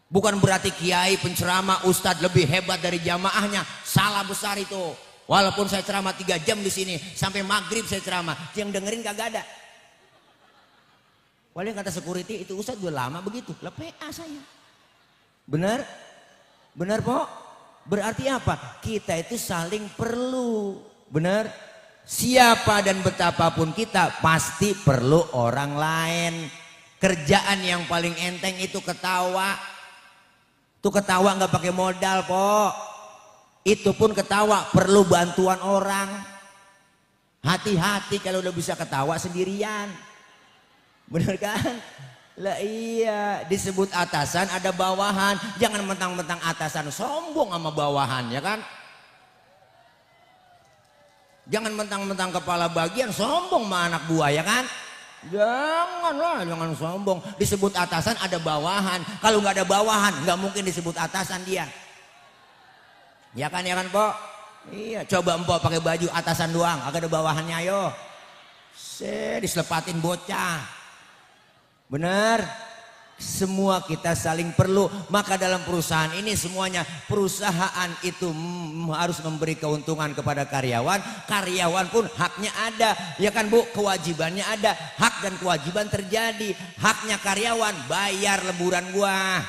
Bukan berarti kiai, penceramah, ustadz lebih hebat dari jamaahnya. Salah besar itu. Walaupun saya ceramah 3 jam di sini, sampai maghrib saya ceramah, yang dengerin kagak ada. Paling kata security, itu ustadz udah lama begitu, lah PA saya. Benar? Benar po? Berarti apa? Kita itu saling perlu. Benar? Siapa dan betapapun kita pasti perlu orang lain. Kerjaan yang paling enteng itu ketawa. Itu ketawa nggak pakai modal po. Itu pun ketawa perlu bantuan orang. Hati-hati kalau udah bisa ketawa sendirian. Bener kan? Lah iya, disebut atasan ada bawahan. Jangan mentang-mentang atasan sombong sama bawahan, ya kan? Jangan mentang-mentang kepala bagian sombong sama anak buah, ya kan? Janganlah, jangan sombong. Disebut atasan ada bawahan. Kalau nggak ada bawahan, nggak mungkin disebut atasan dia. Ya kan, po? Iya, coba empok pakai baju atasan doang, agak ada bawahannya, ayo. Diselepatin bocah. Benar, semua kita saling perlu. Maka dalam perusahaan ini semuanya, perusahaan itu harus memberi keuntungan kepada karyawan. Karyawan pun haknya ada, ya kan bu, kewajibannya ada. Hak dan kewajiban terjadi. Haknya karyawan, bayar lemburan gua,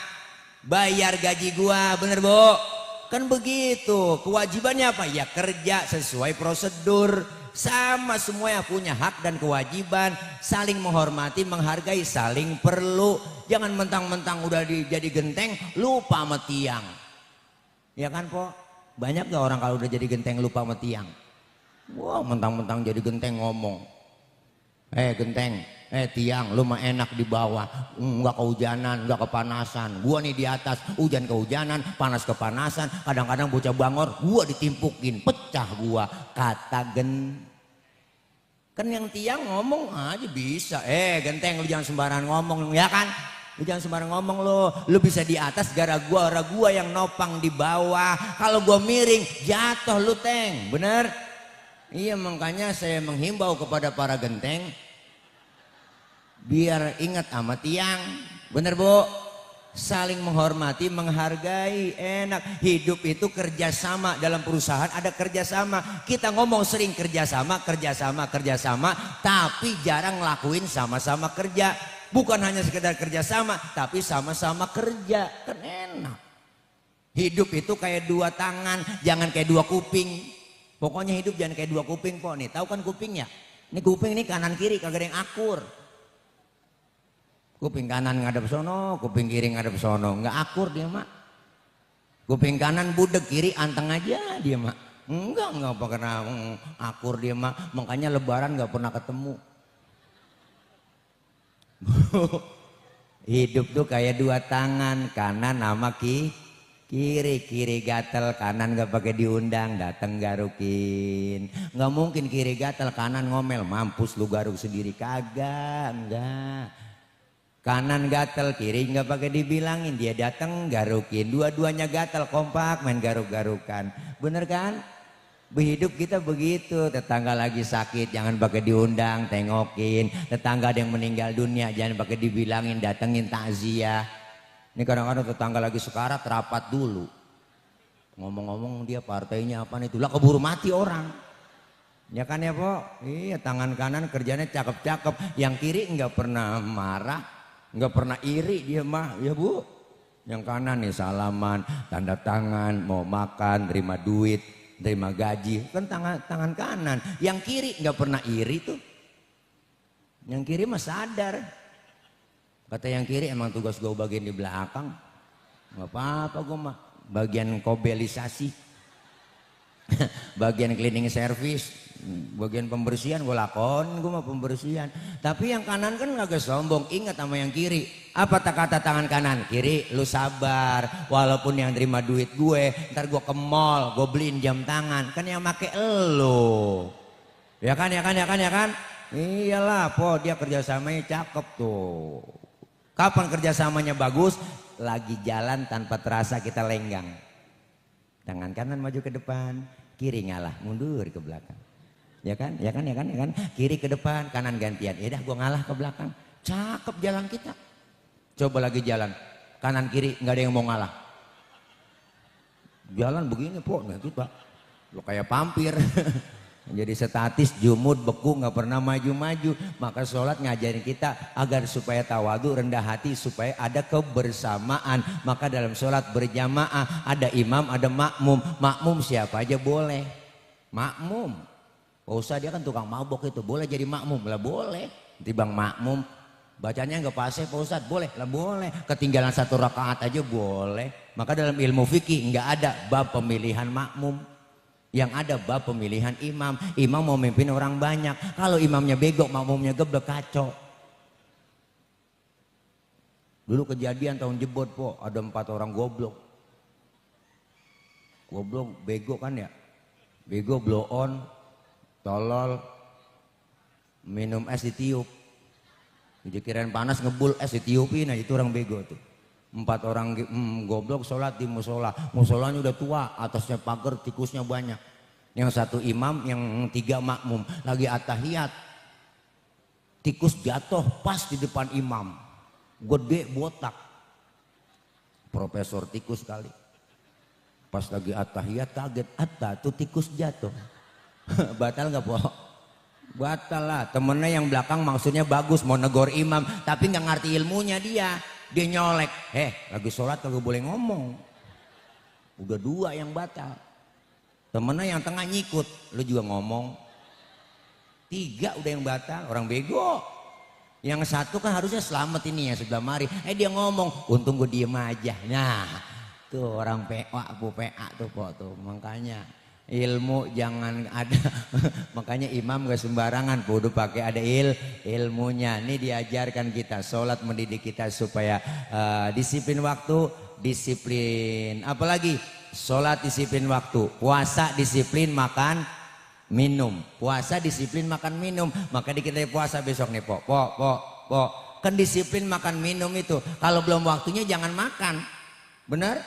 bayar gaji gua, bener bu? Kan begitu. Kewajibannya apa? Ya kerja sesuai prosedur. Sama semuanya punya hak dan kewajiban, saling menghormati, menghargai, saling perlu. Jangan mentang-mentang udah jadi genteng lupa sama tiang. Ya kan po? Banyak gak orang kalau udah jadi genteng lupa sama tiang? Wah, mentang-mentang jadi genteng ngomong, genteng, tiang, lu mah enak di bawah, nggak kehujanan, nggak kepanasan. Gua nih di atas, hujan kehujanan, panas kepanasan. Kadang-kadang bocah bangor, gua ditimpukin, pecah gua. Kata kan yang tiang ngomong aja bisa. Genteng, lu jangan sembarangan ngomong, ya kan? Lu jangan sembarangan ngomong lu bisa di atas gara-gara gua yang nopang di bawah. Kalau gua miring, jatuh lu teng, bener? Iya, makanya saya menghimbau kepada para genteng, biar ingat sama tiang, bener bu? Saling menghormati, menghargai, enak. Hidup itu kerjasama. Dalam perusahaan ada kerjasama. Kita ngomong sering kerjasama, tapi jarang ngelakuin sama-sama kerja. Bukan hanya sekedar kerjasama, tapi sama-sama kerja, kan enak. Hidup itu kayak 2 tangan, jangan kayak 2 kuping. Pokoknya hidup jangan kayak 2 kuping po. Nih tahu kan kupingnya? Ini kuping ini kanan kiri kagak ada yang akur. Kuping kanan ngadep sono, kuping kiri ngadep sono, nggak akur dia mak. Kuping kanan budek, kiri anteng aja dia mak. Enggak pernah akur dia mak. Makanya lebaran nggak pernah ketemu. Hidup tuh kayak 2 tangan, kanan sama kiri gatel, kanan nggak pakai diundang, dateng garukin. Nggak mungkin kiri gatel kanan ngomel, mampus lu garuk sendiri, kagak, enggak. Kanan gatel, kiri nggak pakai dibilangin, dia datang garukin. Dua-duanya gatel, kompak main garuk-garukan. Bener kan? Hidup kita begitu. Tetangga lagi sakit, jangan pakai diundang, tengokin. Tetangga ada yang meninggal dunia, jangan pakai dibilangin, datengin takziah. Ini kadang-kadang tetangga lagi sekarat, rapat dulu. Ngomong-ngomong dia partainya apa itu, lah keburu mati orang. Ya kan ya Po? Iya, tangan kanan kerjanya cakep-cakep, yang kiri nggak pernah marah, nggak pernah iri dia mah, ya Bu. Yang kanan nih salaman, tanda tangan, mau makan, terima duit, terima gaji, kan tangan kanan. Yang kiri nggak pernah iri tuh. Yang kiri mah sadar. Kata yang kiri, emang tugas gue bagian di belakang, nggak apa-apa gue mah bagian kobelisasi, bagian cleaning service, bagian pembersihan gue lakon, gue mah pembersihan. Tapi yang kanan kan agak sombong, ingat sama yang kiri. Apa kata tangan kanan? Kiri, lu sabar, walaupun yang terima duit gue, ntar gue ke mall, gue beliin jam tangan, kan yang make elu. Ya kan, ya kan, ya kan, ya kan? Iyalah Po, dia kerjasamanya cakep tuh. Kapan kerjasamanya bagus? Lagi jalan tanpa terasa kita lenggang. Tangan kanan maju ke depan, kiri ngalah, mundur ke belakang. Ya kan, ya kan, ya kan, ya kan. Kiri ke depan, kanan gantian. Ya dah, gua ngalah ke belakang. Cakep jalan kita. Coba lagi jalan, kanan kiri nggak ada yang mau ngalah. Jalan begini Po, nah itu Pak, lo kayak pampir. Jadi statis, jumud, beku, nggak pernah maju-maju. Maka sholat ngajarin kita agar supaya tawadu, rendah hati, supaya ada kebersamaan. Maka dalam sholat berjamaah ada imam, ada makmum. Makmum siapa aja boleh. Makmum. Pak Ustadz dia kan tukang mabok itu, boleh jadi makmum lah boleh. Tibang makmum, bacanya nggak pasih Pak Ustadz, boleh lah boleh. Ketinggalan 1 rakaat aja boleh. Maka dalam ilmu fikih nggak ada bab pemilihan makmum. Yang ada bab pemilihan imam. Imam mau memimpin orang banyak. Kalau imamnya bego, makmumnya geblek, kacau. Dulu kejadian tahun jebot Po, ada 4 orang goblok. Goblok, bego kan ya. Bego, blow on, tolol, minum es ditiup. Dikirain panas ngebul es ditiupin aja, itu orang bego tuh. 4 orang goblok sholat di musola. Musolanya udah tua, atasnya pagar, tikusnya banyak. Yang 1 imam, yang 3 makmum. Lagi at-tahiyat, tikus jatuh pas di depan imam. Gede botak. Profesor tikus kali. Pas lagi at-tahiyat kaget, tuh tikus jatuh. Batal gak Po? Batal lah. Temennya yang belakang maksudnya bagus, mau negor imam, tapi gak ngerti ilmunya dia. Dia nyolek, lagi sholat kagak boleh ngomong. Udah 2 yang batal. Temennya yang tengah nyikut, lu juga ngomong. 3 udah yang batal, orang bego. Yang 1 kan harusnya selamat ini ya sebelah mari. Dia ngomong, untung gue diem aja. Nah, tuh orang PA, Bu PA tuh kok tuh. Makanya ilmu jangan ada. Makanya imam gak sembarangan, kudu pakai ada ilmunya. Ini diajarkan kita, sholat mendidik kita supaya disiplin waktu, disiplin apalagi sholat disiplin waktu, puasa disiplin makan minum, puasa disiplin makan minum. Maka di kita puasa besok nih Po, kan disiplin makan minum itu. Kalau belum waktunya jangan makan, benar?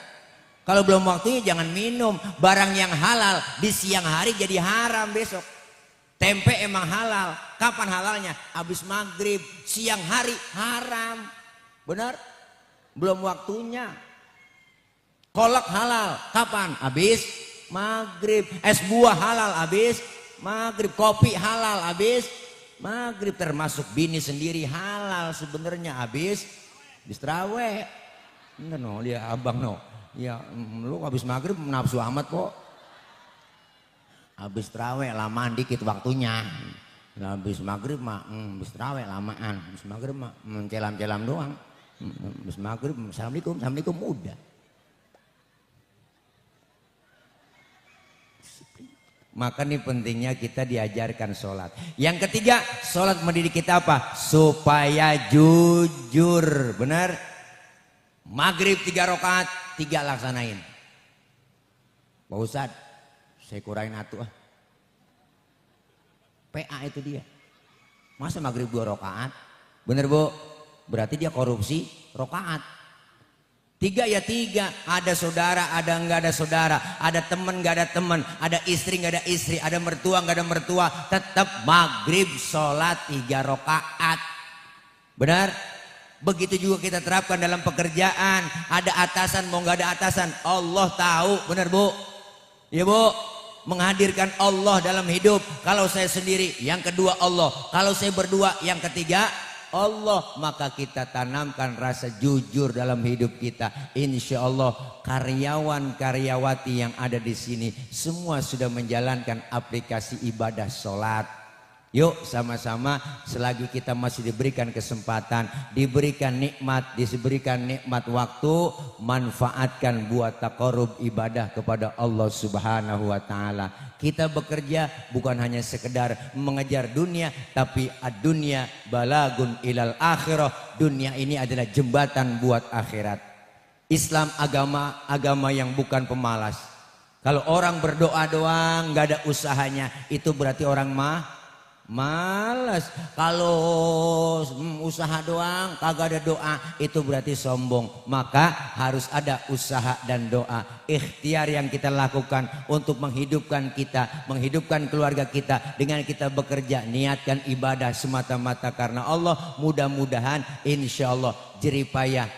Kalau belum waktunya jangan minum. Barang yang halal di siang hari jadi haram besok. Tempe emang halal. Kapan halalnya? Habis maghrib. Siang hari haram. Benar? Belum waktunya. Kolak halal. Kapan? Habis maghrib. Es buah halal. Habis maghrib. Kopi halal. Habis maghrib. Termasuk bini sendiri halal sebenarnya. Habis tarawih. Enggak no, dia abang no. Ya lu habis maghrib nafsu amat kok. Habis terawih lamaan dikit waktunya. Habis maghrib mah habis terawih lamaan. Habis maghrib mah mencelam-celam doang. Habis maghrib assalamualaikum, assalamualaikum udah. Maka nih pentingnya kita diajarkan sholat. Yang ketiga, sholat mendidik kita apa? Supaya jujur, benar? Maghrib 3 rakaat, 3 laksanain. Pak Ustadz, saya kurangin atuh ah. PA itu dia. Masa maghrib 2 rakaat? Bener Bu? Berarti dia korupsi rakaat. 3 ya 3. Ada saudara, ada enggak ada saudara. Ada teman enggak ada teman. Ada istri enggak ada istri. Ada mertua enggak ada mertua. Tetap maghrib sholat 3 rakaat. Benar? Begitu juga kita terapkan dalam pekerjaan. Ada atasan mau nggak ada atasan, Allah tahu, benar Bu? Ya Bu, menghadirkan Allah dalam hidup. Kalau saya sendiri, yang kedua Allah. Kalau saya berdua, yang ketiga Allah. Maka kita tanamkan rasa jujur dalam hidup kita. Insya Allah karyawan karyawati yang ada di sini semua sudah menjalankan aplikasi ibadah sholat. Yuk sama-sama selagi kita masih diberikan kesempatan, diberikan nikmat, diberikan nikmat waktu, manfaatkan buat taqarrub ibadah kepada Allah Subhanahu wa taala. Kita bekerja bukan hanya sekedar mengejar dunia, tapi ad-dunya balagun ilal akhirah. Dunia ini adalah jembatan buat akhirat. Islam agama yang bukan pemalas. Kalau orang berdoa doang nggak ada usahanya, itu berarti orang malas. Kalau usaha doang kagak ada doa, itu berarti sombong. Maka harus ada usaha dan doa. Ikhtiar yang kita lakukan untuk menghidupkan kita, menghidupkan keluarga kita dengan kita bekerja, niatkan ibadah semata-mata karena Allah. Mudah-mudahan insya Allah jeripayah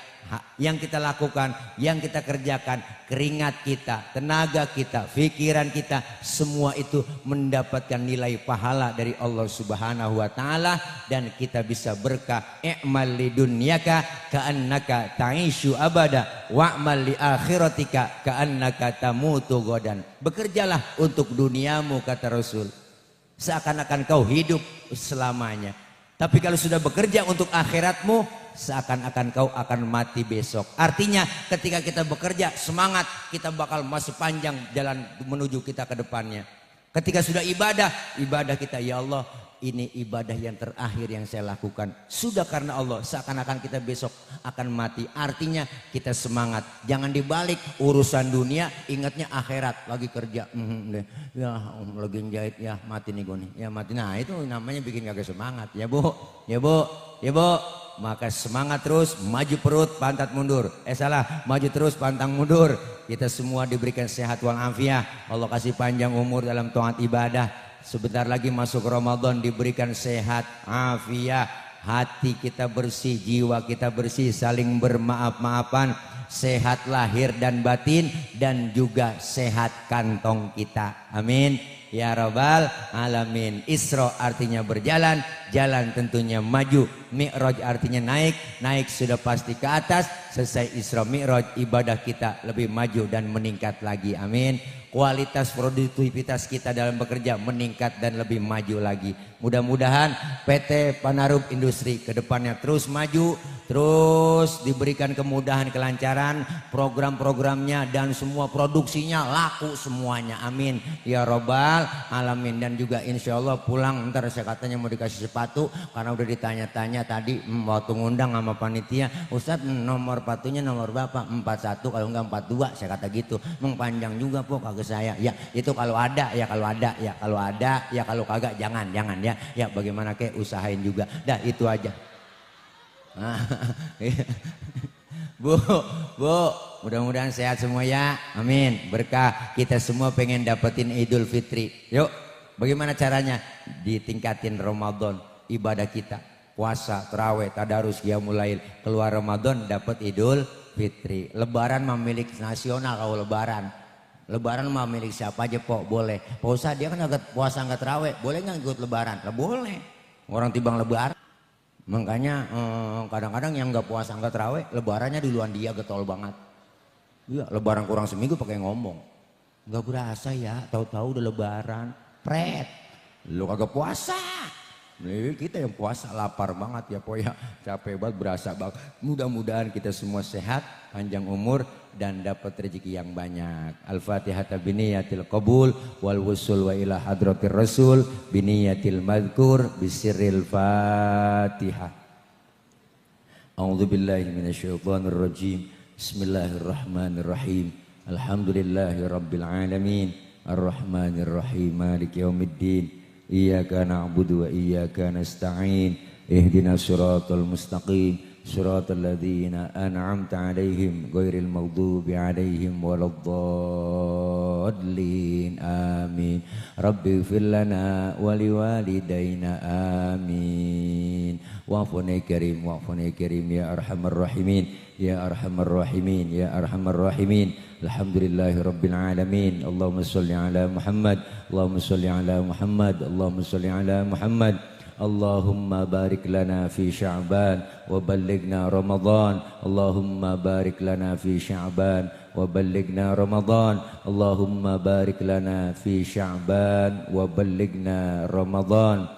yang kita lakukan, yang kita kerjakan, keringat kita, tenaga kita, pikiran kita, semua itu mendapatkan nilai pahala dari Allah Subhanahu wa taala dan kita bisa berkah. I'mal lidunyaka ka'annaka ta'ishu abada wa'mal li akhiratika ka'annaka tamutu godan. Bekerjalah untuk duniamu, kata Rasul, seakan-akan kau hidup selamanya. Tapi kalau sudah bekerja untuk akhiratmu, seakan-akan kau akan mati besok. Artinya ketika kita bekerja semangat, kita bakal masih panjang jalan menuju kita ke depannya. Ketika sudah ibadah kita, ya Allah ini ibadah yang terakhir yang saya lakukan. Sudah karena Allah, seakan-akan kita besok akan mati. Artinya kita semangat. Jangan dibalik urusan dunia, ingatnya akhirat. Lagi kerja, ya lagi jahit, ya mati nih gue nih, ya mati. Nah itu namanya bikin kagak semangat. Ya Bu, ya Bu, ya Bu. Maka semangat terus, maju perut, pantat mundur. Maju terus, pantang mundur. Kita semua diberikan sehat walafiat. Allah kasih panjang umur dalam taat ibadah. Sebentar lagi masuk Ramadan, diberikan sehat, afiat. Hati kita bersih, jiwa kita bersih, saling bermaaf-maafan. Sehat lahir dan batin, dan juga sehat kantong kita. Amin. Ya Rabbal Alamin. Isra artinya berjalan, jalan tentunya maju. Mi'raj artinya naik, naik sudah pasti ke atas. Selesai Isra Mi'raj, ibadah kita lebih maju dan meningkat lagi. Amin. Kualitas produktivitas kita dalam bekerja meningkat dan lebih maju lagi. Mudah-mudahan PT Panarub Industri kedepannya terus maju, terus diberikan kemudahan, kelancaran, program-programnya dan semua produksinya laku semuanya. Amin. Ya Rabbal Alamin. Dan juga insya Allah pulang ntar saya katanya mau dikasih sepatu karena udah ditanya-tanya tadi waktu ngundang sama panitia, Ustadz nomor sepatunya nomor berapa? 41 kalau enggak 42 saya kata gitu. Panjang juga po kagak saya. Ya itu kalau ada ya, kalau ada ya, kalau ada ya, kalau kagak jangan ya. Ya bagaimana kek usahain juga. Dah itu aja. Bu, mudah-mudahan sehat semua ya. Amin. Berkah. Kita semua pengen dapetin Idul Fitri. Yuk, bagaimana caranya? Ditingkatin Ramadan ibadah kita. Puasa, tarawih, tadarus, qiyamul lail. Keluar Ramadan dapat Idul Fitri. Lebaran milik nasional kalau lebaran. Lebaran mah milik siapa aja Pok, boleh. Pak Ustadz dia kan agak puasa nggak tarawih, boleh nggak ikut lebaran? Lah boleh. Orang timbang lebaran. Makanya kadang-kadang yang nggak puasa nggak tarawih, lebarannya duluan dia getol banget. Iya, lebaran kurang seminggu pakai ngomong. Nggak berasa ya, tahu-tahu udah lebaran. Pret, lu kagak puasa. Nih, kita yang puasa lapar banget ya Pok ya, capek banget, berasa banget. Mudah-mudahan kita semua sehat, panjang umur dan dapat rezeki yang banyak. Al-Fatihah biniyatil qabul wal wusul wa ila hadratir rasul biniyatil madhkur bisirril Fatihah. A'udzu billahi minasyaitonir rajim. Bismillahirrahmanirrahim. Alhamdulillahirabbil alamin. Arrahmanir rahim. Maliki yaumiddin. Iyyaka na'budu wa iyyaka nasta'in. Ihdinas siratal mustaqim. Siratal ladzina an'amta 'alaihim ghairil maghdubi 'alaihim waladdallin. Amin. Rabbighfir lana wa liwalidayna. Amin. wa'funa ya karim wa'funa ya karim ya arhamar rahimin ya arhamar rahimin ya arhamar rahimin. Alhamdulillahi rabbil alamin. Allahumma sholli ala Muhammad, Allahumma sholli ala Muhammad, Allahumma sholli ala Muhammad. Allahumma barik lana fi Sya'ban wa ballighna Ramadan. Allahumma barik lana fi Sya'ban wa ballighna Ramadan. Allahumma barik lana fi Sya'ban wa ballighna Ramadan.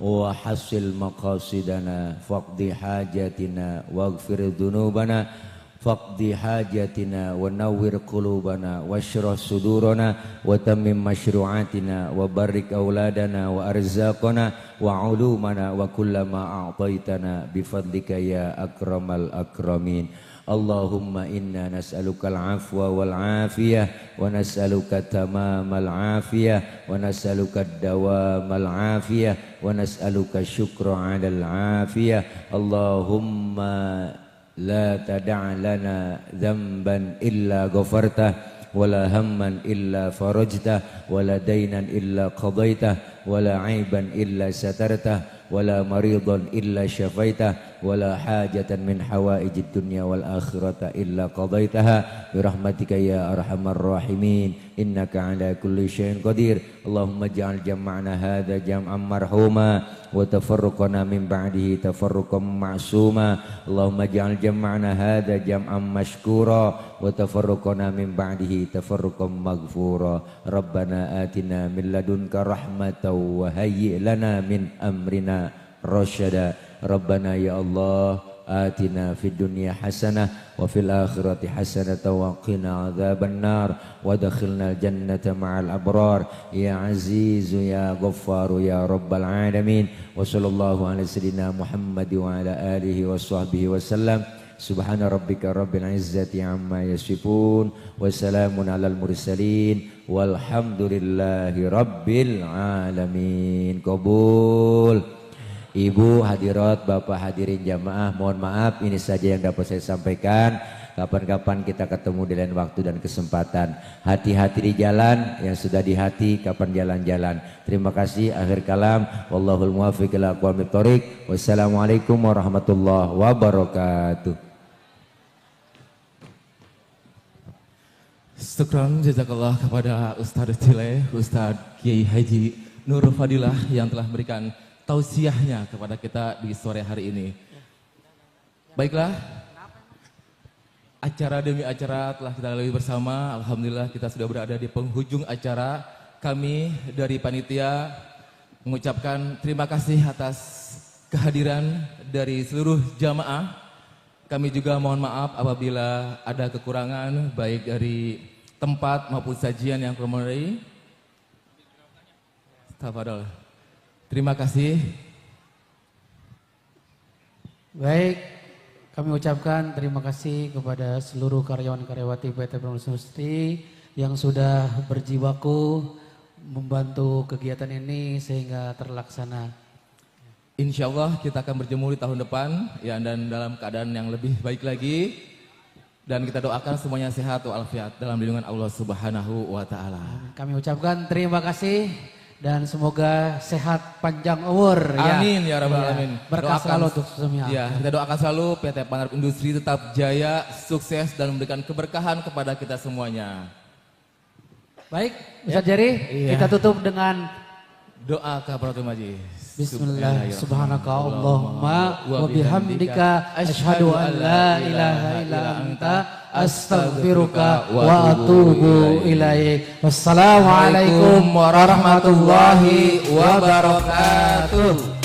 Wa hasil maqasidana faqdi hajatina waghfir dhunubana faqdi hajatina wa nawwir qulubana washrah sudurana wa tammim mashru'atina wa barik auladana wa arzaqana wa ulumana wa kullama a'taitana bifadlika ya akramal akramin. Allahumma inna nas'aluka al-afwa wal afiyah wa nas'aluka tamamal afiyah wa nas'aluka dawamal afiyah wa nas'aluka syukra 'alal afiyah. Allahumma la tada' lana dhanban illa ghafartah wala hamman illa farajtah wala daynan illa qadaitah wala aiban illa satartah wala maridan illa syafaitah wala hajatan min hawaijid dunya wal akhirata illa qadaitaha bi rahmatika ya arhamar rahimin innaka ala kulli syai'in qadir. Allahumma ja'al jam'ana hadza jam'an marhuma wa tafarruqana min ba'dihi tafarruqan ma'suma. Allahumma ja'al jam'ana hadza jam'an mashkura wa tafarruqana min ba'dihi tafarruqan maghfura. Rabbana atina min ladunka rahmatan wa hayyi' lana min amrina rasyada. Rabbana ya Allah atina fid dunya hasanah wa fil akhirati hasanah wa qina adzaban nar wa adkhilnal jannata ma'al abrar ya aziz ya ghaffar ya rabbal alamin. Wa sallallahu ala sayyidina Muhammad wa ala alihi wa sahbihi wa sallam. Subhana rabbika rabbil izzati amma yasifun wa salamun alal mursalin walhamdulillahi rabbil alamin. Qabul. Ibu hadirat, Bapak hadirin jamaah, mohon maaf ini saja yang dapat saya sampaikan. Kapan-kapan kita ketemu di lain waktu dan kesempatan. Hati-hati di jalan, yang sudah di hati kapan jalan-jalan. Terima kasih. Akhir kalam, wallahul muwaffiq ila aqwamit thoriq. Wassalamualaikum warahmatullahi wabarakatuh. Syukran jazakallah kepada Ustadz Cile, Ustadz Kiai Haji Nur Fadilah yang telah memberikan tausiahnya kepada kita di sore hari ini. Baiklah, acara demi acara telah kita lalui bersama. Alhamdulillah kita sudah berada di penghujung acara. Kami dari panitia mengucapkan terima kasih atas kehadiran dari seluruh jamaah. Kami juga mohon maaf apabila ada kekurangan baik dari tempat maupun sajian yang kurang memadai. Tafadhol. Terima kasih. Baik, kami ucapkan terima kasih kepada seluruh karyawan-karyawati PT Perumahan Susti yang sudah berjibaku membantu kegiatan ini sehingga terlaksana. Insya Allah kita akan berjemur di tahun depan ya, dan dalam keadaan yang lebih baik lagi. Dan kita doakan semuanya sehat walafiat dalam lindungan Allah Subhanahu wa Ta'ala. Kami ucapkan terima kasih dan semoga sehat panjang umur. Amin ya Rabbal Alamin. Berkah selalu untuk semuanya. Ya, kita doakan selalu PT Pangarep Industri tetap jaya, sukses dan memberikan keberkahan kepada kita semuanya. Baik, Ustaz Jari, kita tutup dengan doa kafaratul majlis. Bismillah, subhanaka Allahumma wa bihamdika asyhadu an la ilaha illa anta astaghfiruka wa atubu ilaik. Wassalamualaikum warahmatullahi wabarakatuh.